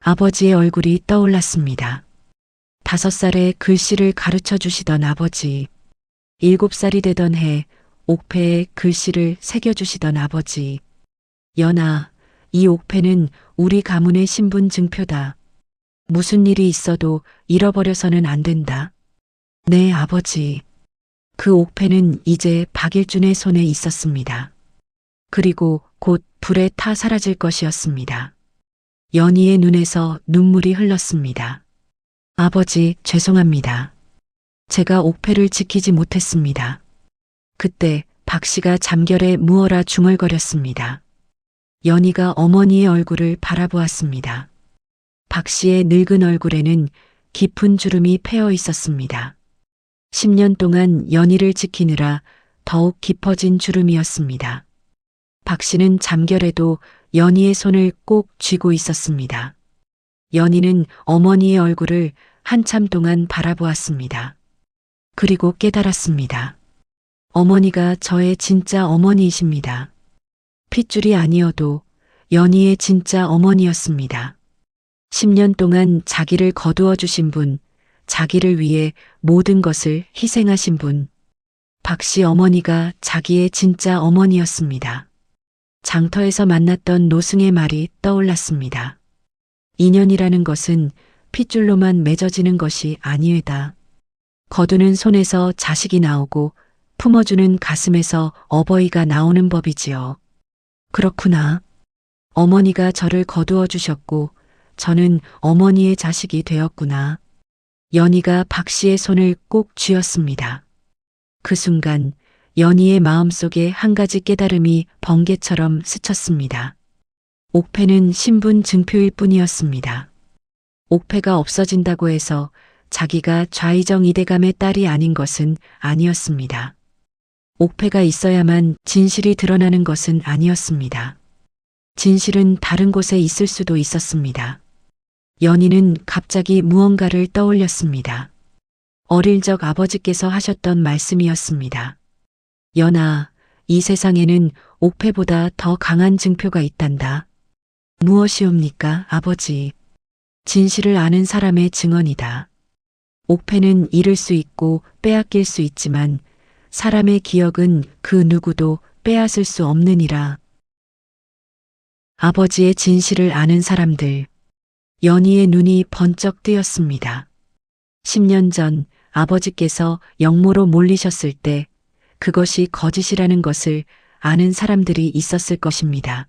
아버지의 얼굴이 떠올랐습니다. 5살에 글씨를 가르쳐 주시던 아버지, 7살이 되던 해 옥패에 글씨를 새겨주시던 아버지. 연아, 이 옥패는 우리 가문의 신분 증표다. 무슨 일이 있어도 잃어버려서는 안 된다. 네, 아버지. 그 옥패는 이제 박일준의 손에 있었습니다. 그리고 곧 불에 타 사라질 것이었습니다. 연희의 눈에서 눈물이 흘렀습니다. 아버지, 죄송합니다. 제가 옥패를 지키지 못했습니다. 그때 박 씨가 잠결에 무어라 중얼거렸습니다. 연희가 어머니의 얼굴을 바라보았습니다. 박 씨의 늙은 얼굴에는 깊은 주름이 패어 있었습니다. 10년 동안 연희를 지키느라 더욱 깊어진 주름이었습니다. 박 씨는 잠결에도 연희의 손을 꼭 쥐고 있었습니다. 연희는 어머니의 얼굴을 한참 동안 바라보았습니다. 그리고 깨달았습니다. 어머니가 저의 진짜 어머니이십니다. 핏줄이 아니어도 연희의 진짜 어머니였습니다. 10년 동안 자기를 거두어 주신 분, 자기를 위해 모든 것을 희생하신 분, 박 씨 어머니가 자기의 진짜 어머니였습니다. 장터에서 만났던 노승의 말이 떠올랐습니다. 인연이라는 것은 핏줄로만 맺어지는 것이 아니외다. 거두는 손에서 자식이 나오고 품어주는 가슴에서 어버이가 나오는 법이지요. 그렇구나. 어머니가 저를 거두어 주셨고 저는 어머니의 자식이 되었구나. 연희가 박 씨의 손을 꼭 쥐었습니다. 그 순간 연희의 마음속에 한 가지 깨달음이 번개처럼 스쳤습니다. 옥패는 신분 증표일 뿐이었습니다. 옥패가 없어진다고 해서 자기가 좌의정 이대감의 딸이 아닌 것은 아니었습니다. 옥패가 있어야만 진실이 드러나는 것은 아니었습니다. 진실은 다른 곳에 있을 수도 있었습니다. 연희는 갑자기 무언가를 떠올렸습니다. 어릴 적 아버지께서 하셨던 말씀이었습니다. 연아, 이 세상에는 옥패보다 더 강한 증표가 있단다. 무엇이옵니까, 아버지? 진실을 아는 사람의 증언이다. 옥패는 잃을 수 있고 빼앗길 수 있지만 사람의 기억은 그 누구도 빼앗을 수 없느니라. 아버지의 진실을 아는 사람들. 연희의 눈이 번쩍 뜨였습니다. 10년 전 아버지께서 영모로 몰리셨을 때 그것이 거짓이라는 것을 아는 사람들이 있었을 것입니다.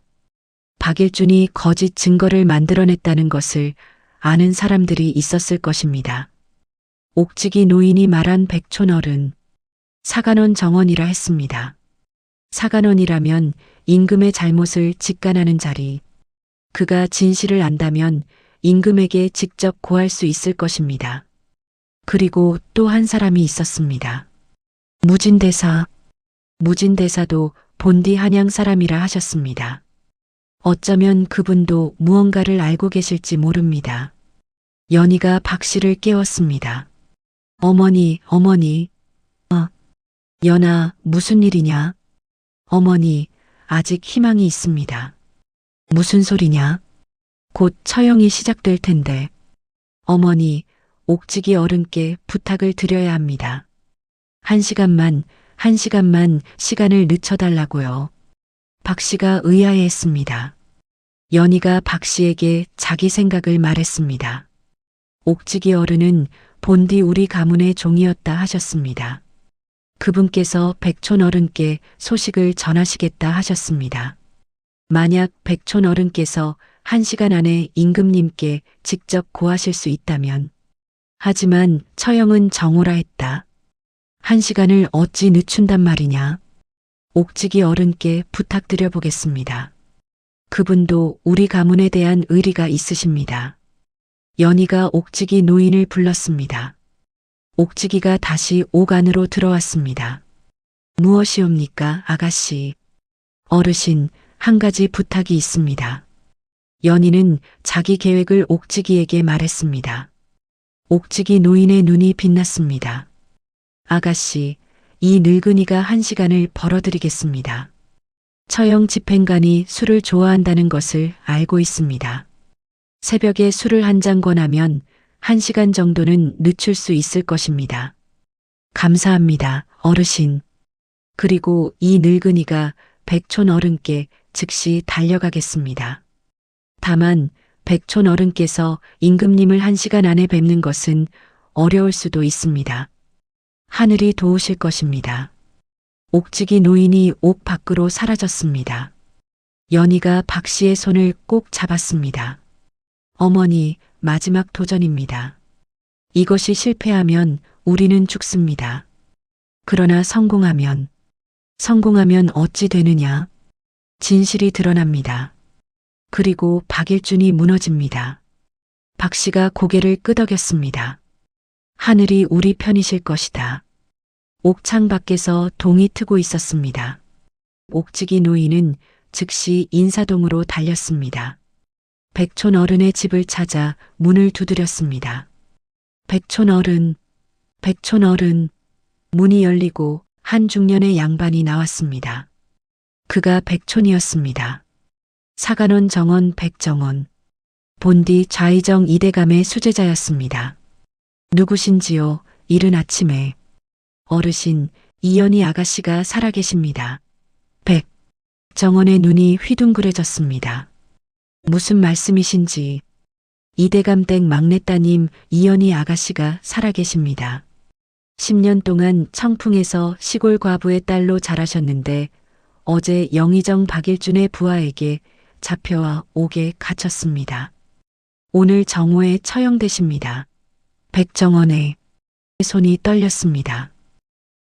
박일준이 거짓 증거를 만들어냈다는 것을 아는 사람들이 있었을 것입니다. 옥지기 노인이 말한 백촌어른, 사간원 정원이라 했습니다. 사간원이라면 임금의 잘못을 직간하는 자리, 그가 진실을 안다면 임금에게 직접 고할 수 있을 것입니다. 그리고 또 한 사람이 있었습니다. 무진대사. 무진대사도 본디 한양 사람이라 하셨습니다. 어쩌면 그분도 무언가를 알고 계실지 모릅니다. 연희가 박 씨를 깨웠습니다. 어머니, 어머니. 연아, 무슨 일이냐? 어머니, 아직 희망이 있습니다. 무슨 소리냐? 곧 처형이 시작될 텐데. 어머니, 옥지기 어른께 부탁을 드려야 합니다. 한 시간만 시간을 늦춰달라고요. 박 씨가 의아해했습니다. 연희가 박 씨에게 자기 생각을 말했습니다. 옥지기 어른은 본디 우리 가문의 종이었다 하셨습니다. 그분께서 백촌 어른께 소식을 전하시겠다 하셨습니다. 만약 백촌 어른께서 1시간 안에 임금님께 직접 고하실 수 있다면. 하지만 처형은 정오라 했다. 1시간을 어찌 늦춘단 말이냐. 옥지기 어른께 부탁드려 보겠습니다. 그분도 우리 가문에 대한 의리가 있으십니다. 연희가 옥지기 노인을 불렀습니다. 옥지기가 다시 옥 안으로 들어왔습니다. 무엇이옵니까, 아가씨? 어르신, 한 가지 부탁이 있습니다. 연희는 자기 계획을 옥지기에게 말했습니다. 옥지기 노인의 눈이 빛났습니다. 아가씨, 이 늙은이가 1시간을 벌어드리겠습니다. 처형 집행관이 술을 좋아한다는 것을 알고 있습니다. 새벽에 술을 한 잔 권하면 1시간 정도는 늦출 수 있을 것입니다. 감사합니다, 어르신. 그리고 이 늙은이가 백촌 어른께 즉시 달려가겠습니다. 다만 백촌 어른께서 임금님을 1시간 안에 뵙는 것은 어려울 수도 있습니다. 하늘이 도우실 것입니다. 옥지기 노인이 옥 밖으로 사라졌습니다. 연희가 박 씨의 손을 꼭 잡았습니다. 어머니, 마지막 도전입니다. 이것이 실패하면 우리는 죽습니다. 그러나 성공하면 어찌 되느냐? 진실이 드러납니다. 그리고 박일준이 무너집니다. 박 씨가 고개를 끄덕였습니다. 하늘이 우리 편이실 것이다. 옥창 밖에서 동이 트고 있었습니다. 옥지기 노인은 즉시 인사동으로 달렸습니다. 백촌 어른의 집을 찾아 문을 두드렸습니다. 백촌 어른, 백촌 어른. 문이 열리고 한 중년의 양반이 나왔습니다. 그가 백촌이었습니다. 사간원 정원 백정원. 본디 좌의정 이대감의 수제자였습니다. 누구신지요? 이른 아침에. 어르신, 이연희 아가씨가 살아계십니다. 백정원의 눈이 휘둥그레졌습니다. 무슨 말씀이신지. 이대감 댁 막내따님 이연희 아가씨가 살아계십니다. 10년 동안 청풍에서 시골 과부의 딸로 자라셨는데 어제 영의정 박일준의 부하에게 잡혀와 옥에 갇혔습니다. 오늘 정오에 처형되십니다. 백정원의 손이 떨렸습니다.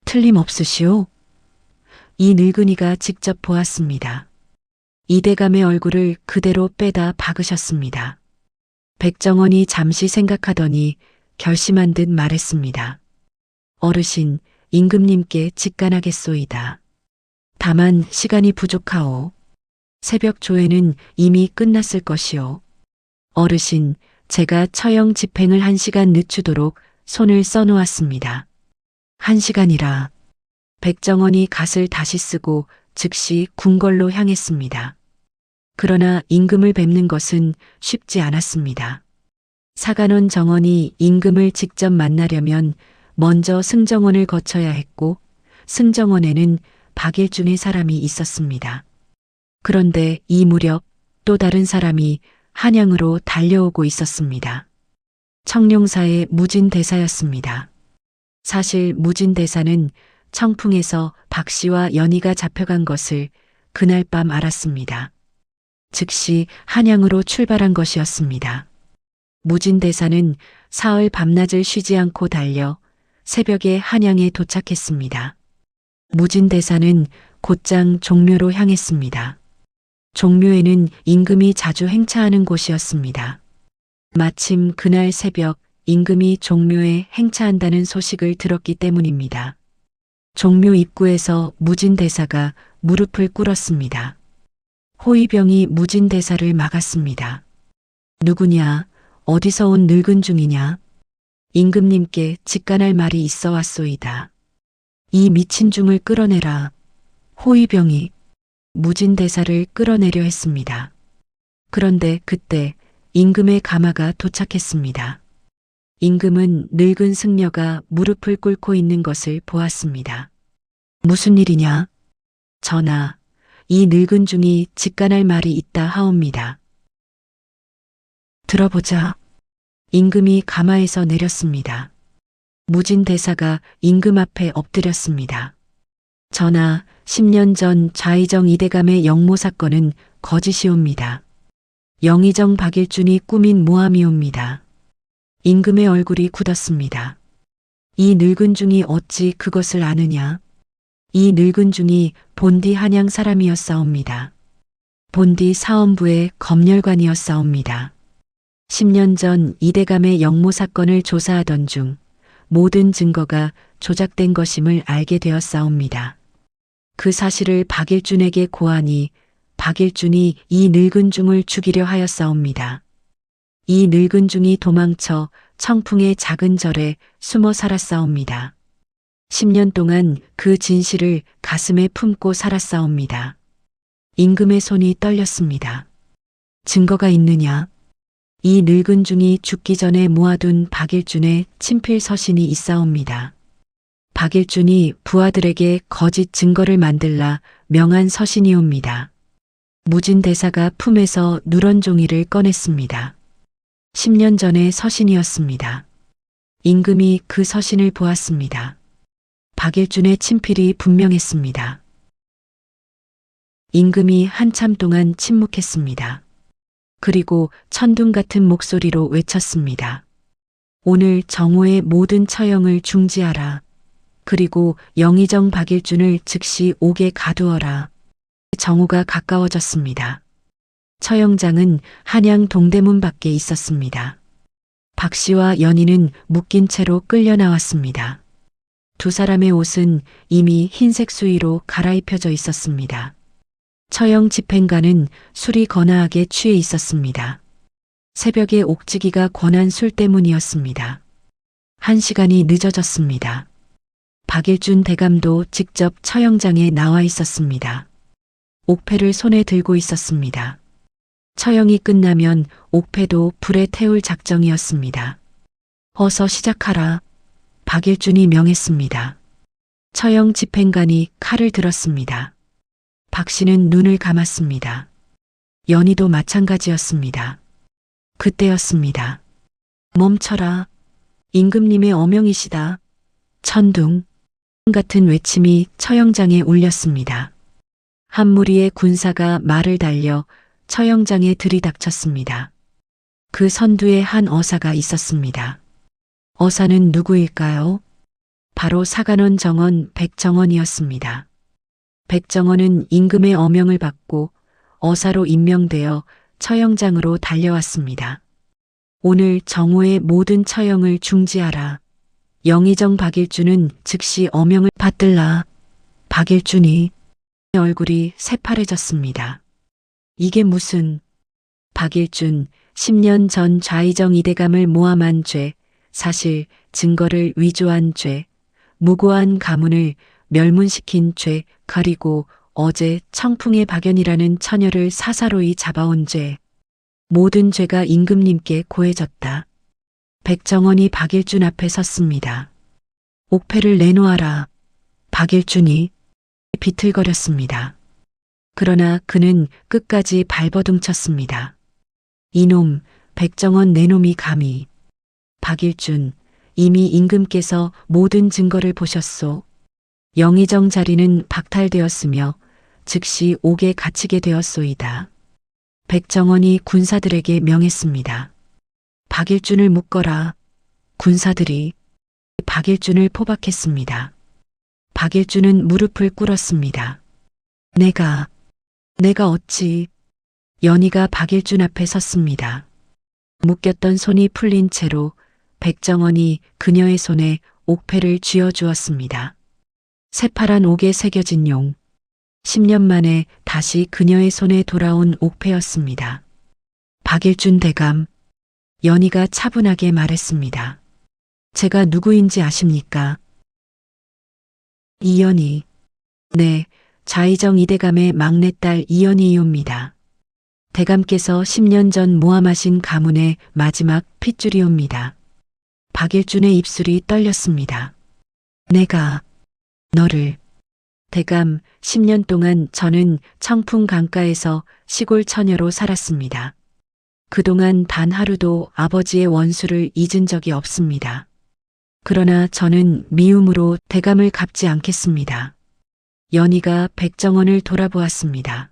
틀림없으시오? 이 늙은이가 직접 보았습니다. 이대감의 얼굴을 그대로 빼다 박으셨습니다. 백정원이 잠시 생각하더니 결심한 듯 말했습니다. 어르신, 임금님께 직간하겠소이다. 다만 시간이 부족하오. 새벽 조회는 이미 끝났을 것이오. 어르신, 제가 처형 집행을 1시간 늦추도록 손을 써놓았습니다. 1시간이라. 백정원이 갓을 다시 쓰고 즉시 궁궐로 향했습니다. 그러나 임금을 뵙는 것은 쉽지 않았습니다. 사간원 정원이 임금을 직접 만나려면 먼저 승정원을 거쳐야 했고 승정원에는 박일준의 사람이 있었습니다. 그런데 이 무렵 또 다른 사람이 한양으로 달려오고 있었습니다. 청룡사의 무진대사였습니다. 사실 무진대사는 청풍에서 박씨와 연희가 잡혀간 것을 그날 밤 알았습니다. 즉시 한양으로 출발한 것이었습니다. 무진대사는 사흘 밤낮을 쉬지 않고 달려 새벽에 한양에 도착했습니다. 무진대사는 곧장 종묘로 향했습니다. 종묘에는 임금이 자주 행차하는 곳이었습니다. 마침 그날 새벽 임금이 종묘에 행차한다는 소식을 들었기 때문입니다. 종묘 입구에서 무진대사가 무릎을 꿇었습니다. 호위병이 무진대사를 막았습니다. 누구냐? 어디서 온 늙은 중이냐? 임금님께 직간할 말이 있어 왔소이다. 이 미친 중을 끌어내라. 호위병이 무진대사를 끌어내려 했습니다. 그런데 그때 임금의 가마가 도착했습니다. 임금은 늙은 승려가 무릎을 꿇고 있는 것을 보았습니다. 무슨 일이냐? 전하, 이 늙은 중이 직간할 말이 있다 하옵니다. 들어보자. 임금이 가마에서 내렸습니다. 무진대사가 임금 앞에 엎드렸습니다. 전하, 10년 전 좌의정 이대감의 영모 사건은 거짓이옵니다. 영의정 박일준이 꾸민 모함이옵니다. 임금의 얼굴이 굳었습니다. 이 늙은 중이 어찌 그것을 아느냐? 이 늙은 중이 본디 한양 사람이었사옵니다. 본디 사헌부의 검열관이었사옵니다. 10년 전 이대감의 영모 사건을 조사하던 중 모든 증거가 조작된 것임을 알게 되었사옵니다. 그 사실을 박일준에게 고하니 박일준이 이 늙은 중을 죽이려 하였사옵니다. 이 늙은 중이 도망쳐 청풍의 작은 절에 숨어 살았사옵니다. 10년 동안 그 진실을 가슴에 품고 살았사옵니다. 임금의 손이 떨렸습니다. 증거가 있느냐? 이 늙은 중이 죽기 전에 모아둔 박일준의 친필 서신이 있사옵니다. 박일준이 부하들에게 거짓 증거를 만들라 명한 서신이옵니다. 무진대사가 품에서 누런 종이를 꺼냈습니다. 10년 전의 서신이었습니다. 임금이 그 서신을 보았습니다. 박일준의 친필이 분명했습니다. 임금이 한참 동안 침묵했습니다. 그리고 천둥 같은 목소리로 외쳤습니다. 오늘 정오의 모든 처형을 중지하라. 그리고 영의정 박일준을 즉시 옥에 가두어라. 정오가 가까워졌습니다. 처형장은 한양 동대문 밖에 있었습니다. 박씨와 연희는 묶인 채로 끌려 나왔습니다. 두 사람의 옷은 이미 흰색 수의로 갈아입혀져 있었습니다. 처형 집행관은 술이 거나하게 취해 있었습니다. 새벽에 옥지기가 권한 술 때문이었습니다. 1시간이 늦어졌습니다. 박일준 대감도 직접 처형장에 나와 있었습니다. 옥패를 손에 들고 있었습니다. 처형이 끝나면 옥패도 불에 태울 작정이었습니다. 어서 시작하라. 박일준이 명했습니다. 처형 집행관이 칼을 들었습니다. 박 씨는 눈을 감았습니다. 연희도 마찬가지였습니다. 그때였습니다. 멈춰라. 임금님의 어명이시다. 천둥 같은 외침이 처형장에 울렸습니다. 한 무리의 군사가 말을 달려 처형장에 들이닥쳤습니다. 그 선두에 한 어사가 있었습니다. 어사는 누구일까요? 바로 사간원 정원 백정원이었습니다. 백정원은 임금의 어명을 받고 어사로 임명되어 처형장으로 달려왔습니다. 오늘 정오의 모든 처형을 중지하라. 영의정 박일준은 즉시 어명을 받들라. 박일준이 얼굴이 새파래졌습니다. 이게 무슨... 박일준 10년 전 좌의정 이대감을 모함한 죄, 사실 증거를 위조한 죄, 무고한 가문을 멸문시킨 죄, 그리고 어제 청풍의 박연이라는 처녀를 사사로이 잡아온 죄. 모든 죄가 임금님께 고해졌다. 백정원이 박일준 앞에 섰습니다. 옥패를 내놓아라. 박일준이 비틀거렸습니다. 그러나 그는 끝까지 발버둥쳤습니다. 이놈, 백정원 내놈이 감히. 박일준, 이미 임금께서 모든 증거를 보셨소. 영의정 자리는 박탈되었으며 즉시 옥에 갇히게 되었소이다. 백정원이 군사들에게 명했습니다. 박일준을 묶어라. 군사들이 박일준을 포박했습니다. 박일준은 무릎을 꿇었습니다. 내가 어찌... 연희가 박일준 앞에 섰습니다. 묶였던 손이 풀린 채로 백정원이 그녀의 손에 옥패를 쥐어주었습니다. 새파란 옥에 새겨진 용. 10년 만에 다시 그녀의 손에 돌아온 옥패였습니다. 박일준 대감, 연희가 차분하게 말했습니다. 제가 누구인지 아십니까? 이연희. 네, 좌의정 이대감의 막내딸 이연희이옵니다. 대감께서 10년 전 모함하신 가문의 마지막 핏줄이옵니다. 박일준의 입술이 떨렸습니다. 내가 너를... 대감, 10년 동안 저는 청풍 강가에서 시골 처녀로 살았습니다. 그동안 단 하루도 아버지의 원수를 잊은 적이 없습니다. 그러나 저는 미움으로 대감을 갚지 않겠습니다. 연희가 백정원을 돌아보았습니다.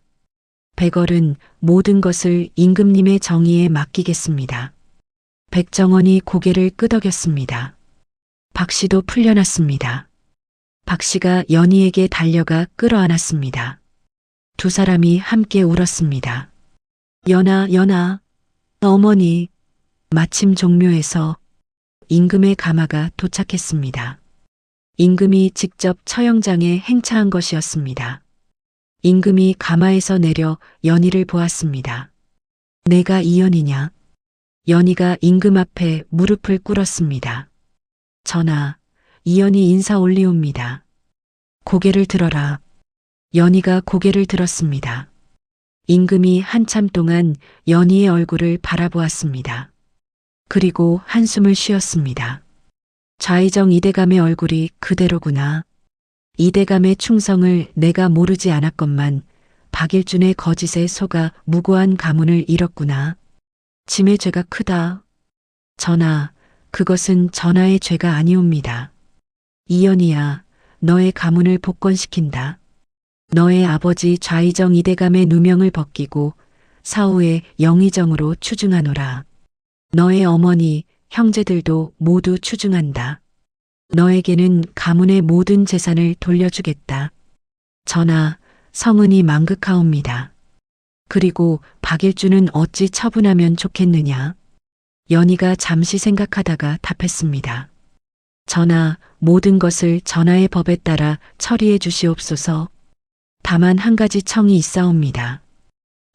백얼은 모든 것을 임금님의 정의에 맡기겠습니다. 백정원이 고개를 끄덕였습니다. 박 씨도 풀려났습니다. 박 씨가 연희에게 달려가 끌어안았습니다. 두 사람이 함께 울었습니다. 연아, 어머니. 마침 종묘에서 임금의 가마가 도착했습니다. 임금이 직접 처형장에 행차한 것이었습니다. 임금이 가마에서 내려 연희를 보았습니다. 내가 이연희냐? 연희가 임금 앞에 무릎을 꿇었습니다. 전하, 이연희 인사 올리옵니다. 고개를 들어라. 연희가 고개를 들었습니다. 임금이 한참 동안 연희의 얼굴을 바라보았습니다. 그리고 한숨을 쉬었습니다. 좌의정 이대감의 얼굴이 그대로구나. 이대감의 충성을 내가 모르지 않았건만 박일준의 거짓에 속아 무고한 가문을 잃었구나. 짐의 죄가 크다. 전하, 그것은 전하의 죄가 아니옵니다. 이연희야, 너의 가문을 복권시킨다. 너의 아버지 좌의정 이대감의 누명을 벗기고 사후에 영의정으로 추증하노라. 너의 어머니, 형제들도 모두 추증한다. 너에게는 가문의 모든 재산을 돌려주겠다. 전하, 성은이 망극하옵니다. 그리고 박일준은 어찌 처분하면 좋겠느냐? 연희가 잠시 생각하다가 답했습니다. 전하, 모든 것을 전하의 법에 따라 처리해 주시옵소서. 다만 한 가지 청이 있사옵니다.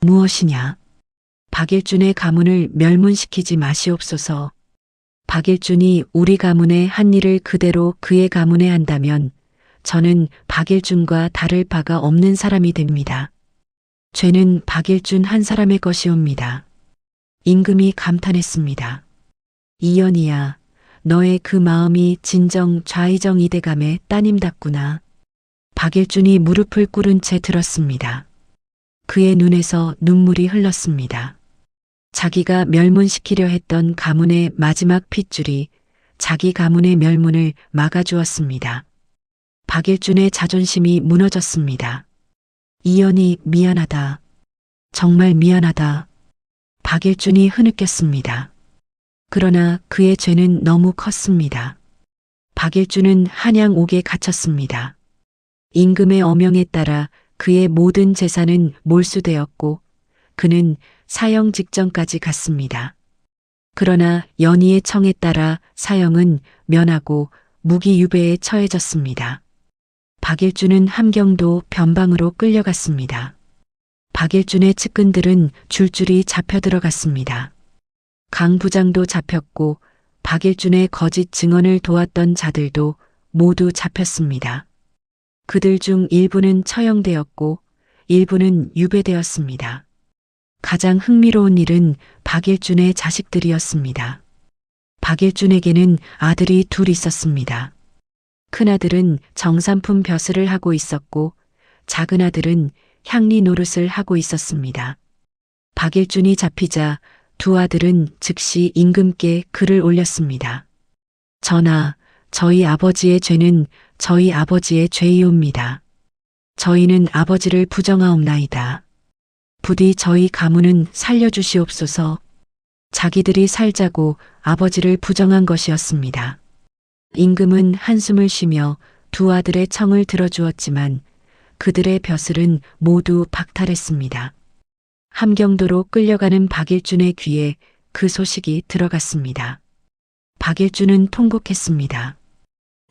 무엇이냐? 박일준의 가문을 멸문시키지 마시옵소서. 박일준이 우리 가문의 한 일을 그대로 그의 가문에 한다면 저는 박일준과 다를 바가 없는 사람이 됩니다. 죄는 박일준 한 사람의 것이옵니다. 임금이 감탄했습니다. 이연이야, 너의 그 마음이 진정 좌의정 이대감의 따님답구나. 박일준이 무릎을 꿇은 채 들었습니다. 그의 눈에서 눈물이 흘렀습니다. 자기가 멸문시키려 했던 가문의 마지막 핏줄이 자기 가문의 멸문을 막아주었습니다. 박일준의 자존심이 무너졌습니다. 이연이 미안하다. 정말 미안하다. 박일준이 흐느꼈습니다. 그러나 그의 죄는 너무 컸습니다. 박일준은 한양 옥에 갇혔습니다. 임금의 어명에 따라 그의 모든 재산은 몰수되었고 그는 사형 직전까지 갔습니다. 그러나 연희의 청에 따라 사형은 면하고 무기유배에 처해졌습니다. 박일준은 함경도 변방으로 끌려갔습니다. 박일준의 측근들은 줄줄이 잡혀 들어갔습니다. 강 부장도 잡혔고 박일준의 거짓 증언을 도왔던 자들도 모두 잡혔습니다. 그들 중 일부는 처형되었고 일부는 유배되었습니다. 가장 흥미로운 일은 박일준의 자식들이었습니다. 박일준에게는 아들이 둘 있었습니다. 큰아들은 정삼품 벼슬을 하고 있었고 작은 아들은 향리 노릇을 하고 있었습니다. 박일준이 잡히자 두 아들은 즉시 임금께 글을 올렸습니다. 전하, 저희 아버지의 죄는 저희 아버지의 죄이옵니다. 저희는 아버지를 부정하옵나이다. 부디 저희 가문은 살려주시옵소서. 자기들이 살자고 아버지를 부정한 것이었습니다. 임금은 한숨을 쉬며 두 아들의 청을 들어주었지만 그들의 벼슬은 모두 박탈했습니다. 함경도로 끌려가는 박일준의 귀에 그 소식이 들어갔습니다. 박일준은 통곡했습니다.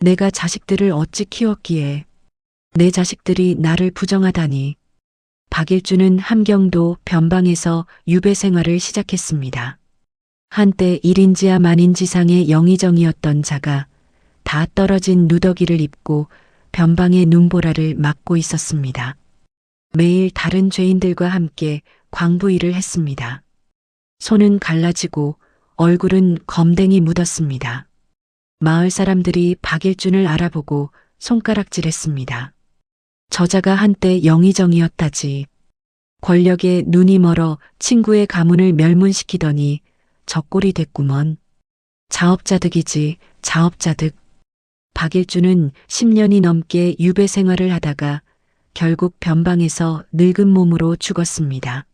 내가 자식들을 어찌 키웠기에 내 자식들이 나를 부정하다니. 박일준은 함경도 변방에서 유배 생활을 시작했습니다. 한때 1인지하 만인지상의 영의정이었던 자가 다 떨어진 누더기를 입고 변방의 눈보라를 막고 있었습니다. 매일 다른 죄인들과 함께 광부 일을 했습니다. 손은 갈라지고 얼굴은 검댕이 묻었습니다. 마을 사람들이 박일준을 알아보고 손가락질했습니다. 저자가 한때 영의정이었다지. 권력에 눈이 멀어 친구의 가문을 멸문시키더니 적골이 됐구먼. 자업자득이지, 자업자득. 박일준은 10년이 넘게 유배 생활을 하다가 결국 변방에서 늙은 몸으로 죽었습니다.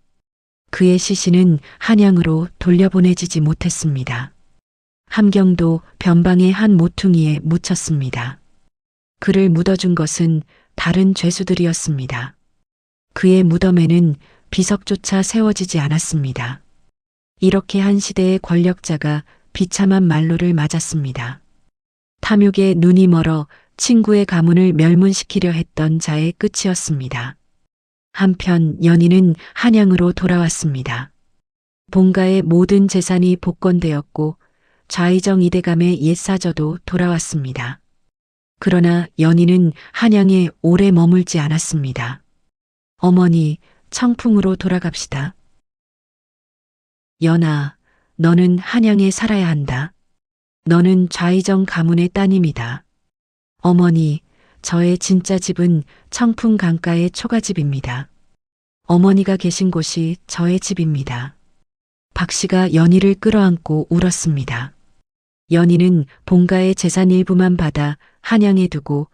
그의 시신은 한양으로 돌려보내지지 못했습니다. 함경도 변방의 한 모퉁이에 묻혔습니다. 그를 묻어준 것은 다른 죄수들이었습니다. 그의 무덤에는 비석조차 세워지지 않았습니다. 이렇게 한 시대의 권력자가 비참한 말로를 맞았습니다. 탐욕에 눈이 멀어 친구의 가문을 멸문시키려 했던 자의 끝이었습니다. 한편 연희는 한양으로 돌아왔습니다. 본가의 모든 재산이 복권되었고 좌의정 이대감의 옛사저도 돌아왔습니다. 그러나 연희는 한양에 오래 머물지 않았습니다. 어머니, 청풍으로 돌아갑시다. 연아, 너는 한양에 살아야 한다. 너는 좌의정 가문의 따님이다. 어머니, 저의 진짜 집은 청풍 강가의 초가집입니다. 어머니가 계신 곳이 저의 집입니다. 박 씨가 연희를 끌어안고 울었습니다. 연희는 본가의 재산 일부만 받아 한양에 두고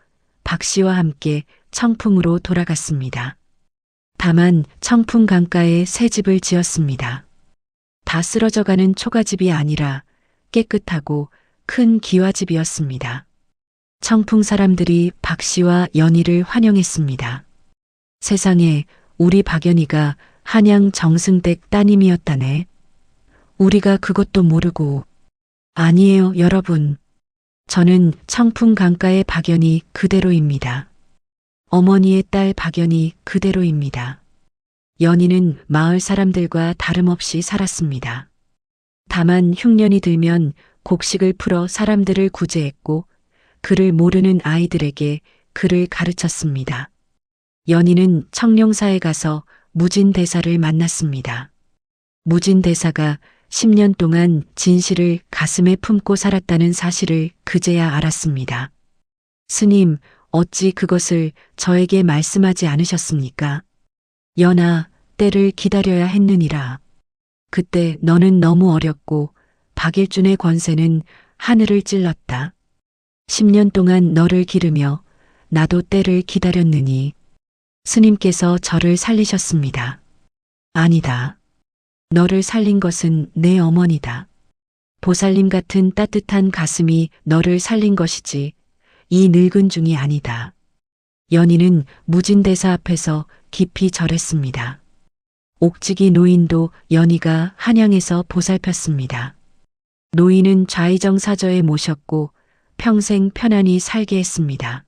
박 씨와 함께 청풍으로 돌아갔습니다. 다만 청풍 강가에 새 집을 지었습니다. 다 쓰러져가는 초가집이 아니라 깨끗하고 큰 기와집이었습니다. 청풍 사람들이 박 씨와 연희를 환영했습니다. 세상에 우리 박연희가 한양 정승댁 따님이었다네. 우리가 그것도 모르고. 아니에요, 여러분. 저는 청풍 강가의 박연이 그대로입니다. 어머니의 딸 박연이 그대로입니다. 연희는 마을 사람들과 다름없이 살았습니다. 다만 흉년이 들면 곡식을 풀어 사람들을 구제했고 글을 모르는 아이들에게 글을 가르쳤습니다. 연희는 청룡사에 가서 무진대사를 만났습니다. 무진대사가 10년 동안 진실을 가슴에 품고 살았다는 사실을 그제야 알았습니다. 스님, 어찌 그것을 저에게 말씀하지 않으셨습니까? 연아, 때를 기다려야 했느니라. 그때 너는 너무 어렸고 박일준의 권세는 하늘을 찔렀다. 10년 동안 너를 기르며 나도 때를 기다렸느니 스님께서 저를 살리셨습니다. 아니다. 너를 살린 것은 내 어머니다. 보살님 같은 따뜻한 가슴이 너를 살린 것이지 이 늙은 중이 아니다. 연희는 무진대사 앞에서 깊이 절했습니다. 옥지기 노인도 연희가 한양에서 보살폈습니다. 노인은 좌의정 사저에 모셨고 평생 편안히 살게 했습니다.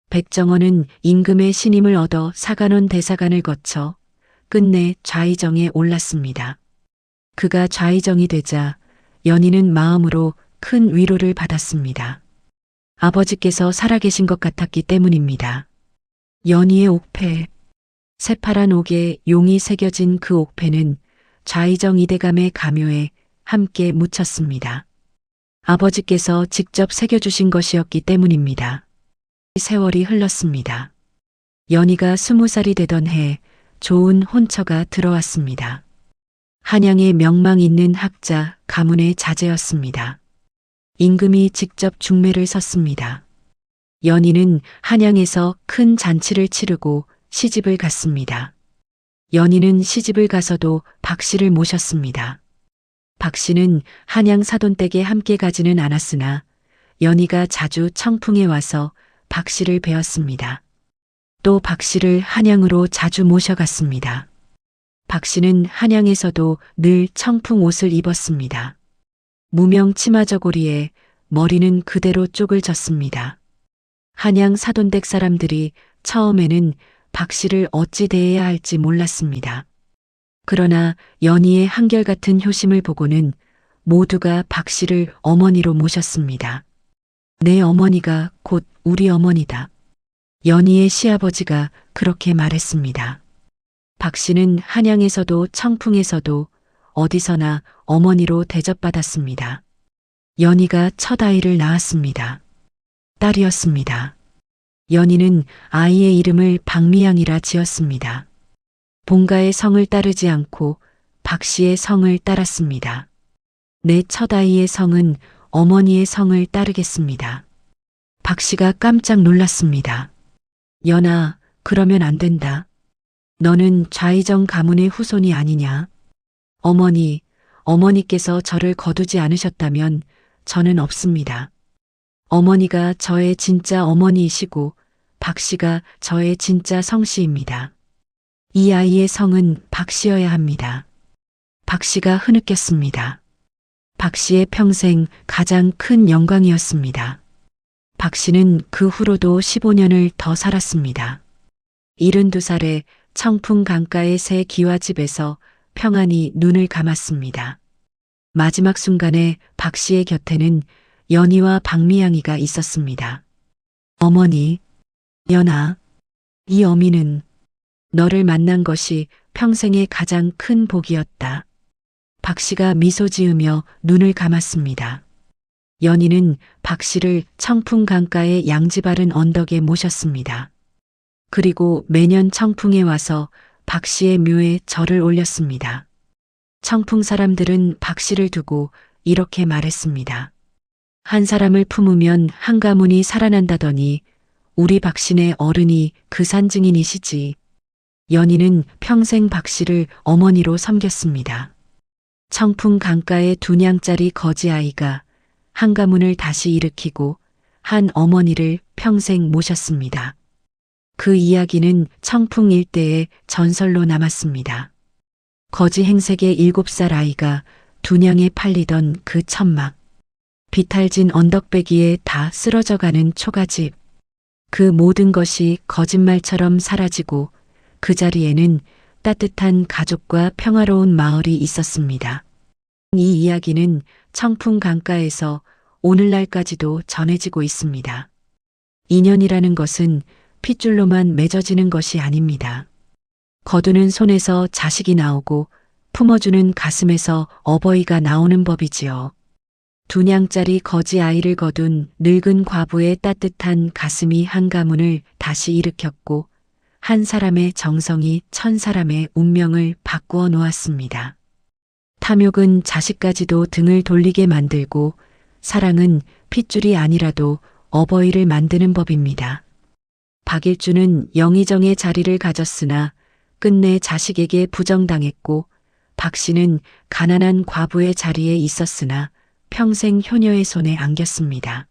백정원은 임금의 신임을 얻어 사간원 대사관을 거쳐 끝내 좌의정에 올랐습니다. 그가 좌의정이 되자 연희는 마음으로 큰 위로를 받았습니다. 아버지께서 살아계신 것 같았기 때문입니다. 연희의 옥패, 새파란 옥에 용이 새겨진 그 옥패는 좌의정 이대감의 가묘에 함께 묻혔습니다. 아버지께서 직접 새겨주신 것이었기 때문입니다. 세월이 흘렀습니다. 연희가 20살이 되던 해 좋은 혼처가 들어왔습니다. 한양의 명망 있는 학자 가문의 자제였습니다. 임금이 직접 중매를 섰습니다. 연희는 한양에서 큰 잔치를 치르고 시집을 갔습니다. 연희는 시집을 가서도 박 씨를 모셨습니다. 박 씨는 한양 사돈댁에 함께 가지는 않았으나 연희가 자주 청풍에 와서 박 씨를 배웠습니다. 또 박 씨를 한양으로 자주 모셔갔습니다. 박 씨는 한양에서도 늘 청풍 옷을 입었습니다. 무명 치마 저고리에 머리는 그대로 쪽을 졌습니다. 한양 사돈댁 사람들이 처음에는 박 씨를 어찌 대해야 할지 몰랐습니다. 그러나 연희의 한결같은 효심을 보고는 모두가 박 씨를 어머니로 모셨습니다. 내 어머니가 곧 우리 어머니다. 연희의 시아버지가 그렇게 말했습니다. 박 씨는 한양에서도 청풍에서도 어디서나 어머니로 대접받았습니다. 연희가 첫 아이를 낳았습니다. 딸이었습니다. 연희는 아이의 이름을 박미양이라 지었습니다. 본가의 성을 따르지 않고 박 씨의 성을 따랐습니다. 내 첫 아이의 성은 어머니의 성을 따르겠습니다. 박 씨가 깜짝 놀랐습니다. 연아, 그러면 안 된다. 너는 좌의정 가문의 후손이 아니냐? 어머니께서 저를 거두지 않으셨다면 저는 없습니다. 어머니가 저의 진짜 어머니이시고 박 씨가 저의 진짜 성씨입니다. 이 아이의 성은 박 씨여야 합니다. 박 씨가 흐느꼈습니다. 박 씨의 평생 가장 큰 영광이었습니다. 박 씨는 그 후로도 15년을 더 살았습니다. 72살에 청풍 강가의 새 기와집에서 평안히 눈을 감았습니다. 마지막 순간에 박 씨의 곁에는 연희와 박미양이가 있었습니다. 어머니, 연아, 이 어미는 너를 만난 것이 평생의 가장 큰 복이었다. 박 씨가 미소 지으며 눈을 감았습니다. 연희는 박 씨를 청풍 강가의 양지 바른 언덕에 모셨습니다. 그리고 매년 청풍에 와서 박 씨의 묘에 절을 올렸습니다. 청풍 사람들은 박 씨를 두고 이렇게 말했습니다. 한 사람을 품으면 한 가문이 살아난다더니 우리 박 씨네 어른이 그 산 증인이시지. 연희는 평생 박 씨를 어머니로 섬겼습니다. 청풍 강가의 2냥짜리 거지 아이가 한 가문을 다시 일으키고 한 어머니를 평생 모셨습니다. 그 이야기는 청풍 일대의 전설로 남았습니다. 거지 행색의 7살 아이가 2냥에 팔리던 그 천막. 비탈진 언덕배기에 다 쓰러져가는 초가집. 그 모든 것이 거짓말처럼 사라지고 그 자리에는 따뜻한 가족과 평화로운 마을이 있었습니다. 이 이야기는 청풍 강가에서 오늘날까지도 전해지고 있습니다. 인연이라는 것은 핏줄로만 맺어지는 것이 아닙니다. 거두는 손에서 자식이 나오고 품어주는 가슴에서 어버이가 나오는 법이지요. 2냥짜리 거지 아이를 거둔 늙은 과부의 따뜻한 가슴이 한 가문을 다시 일으켰고 한 사람의 정성이 1000사람의 운명을 바꾸어 놓았습니다. 탐욕은 자식까지도 등을 돌리게 만들고 사랑은 핏줄이 아니라도 어버이를 만드는 법입니다. 박일주는 영의정의 자리를 가졌으나 끝내 자식에게 부정당했고 박씨는 가난한 과부의 자리에 있었으나 평생 효녀의 손에 안겼습니다.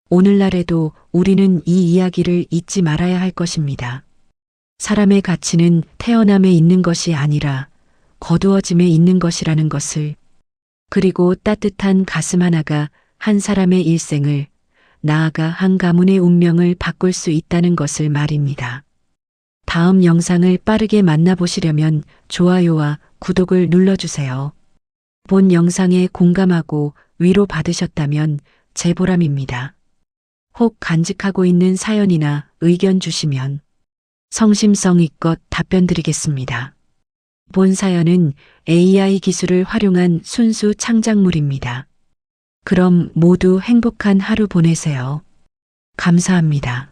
오늘날에도 우리는 이 이야기를 잊지 말아야 할 것입니다. 사람의 가치는 태어남에 있는 것이 아니라 거두어짐에 있는 것이라는 것을, 그리고 따뜻한 가슴 하나가 한 사람의 일생을, 나아가 한 가문의 운명을 바꿀 수 있다는 것을 말입니다. 다음 영상을 빠르게 만나보시려면 좋아요와 구독을 눌러주세요. 본 영상에 공감하고 위로 받으셨다면 제 보람입니다. 혹 간직하고 있는 사연이나 의견 주시면 성심성의껏 답변 드리겠습니다. 본 사연은 AI 기술을 활용한 순수 창작물입니다. 그럼 모두 행복한 하루 보내세요. 감사합니다.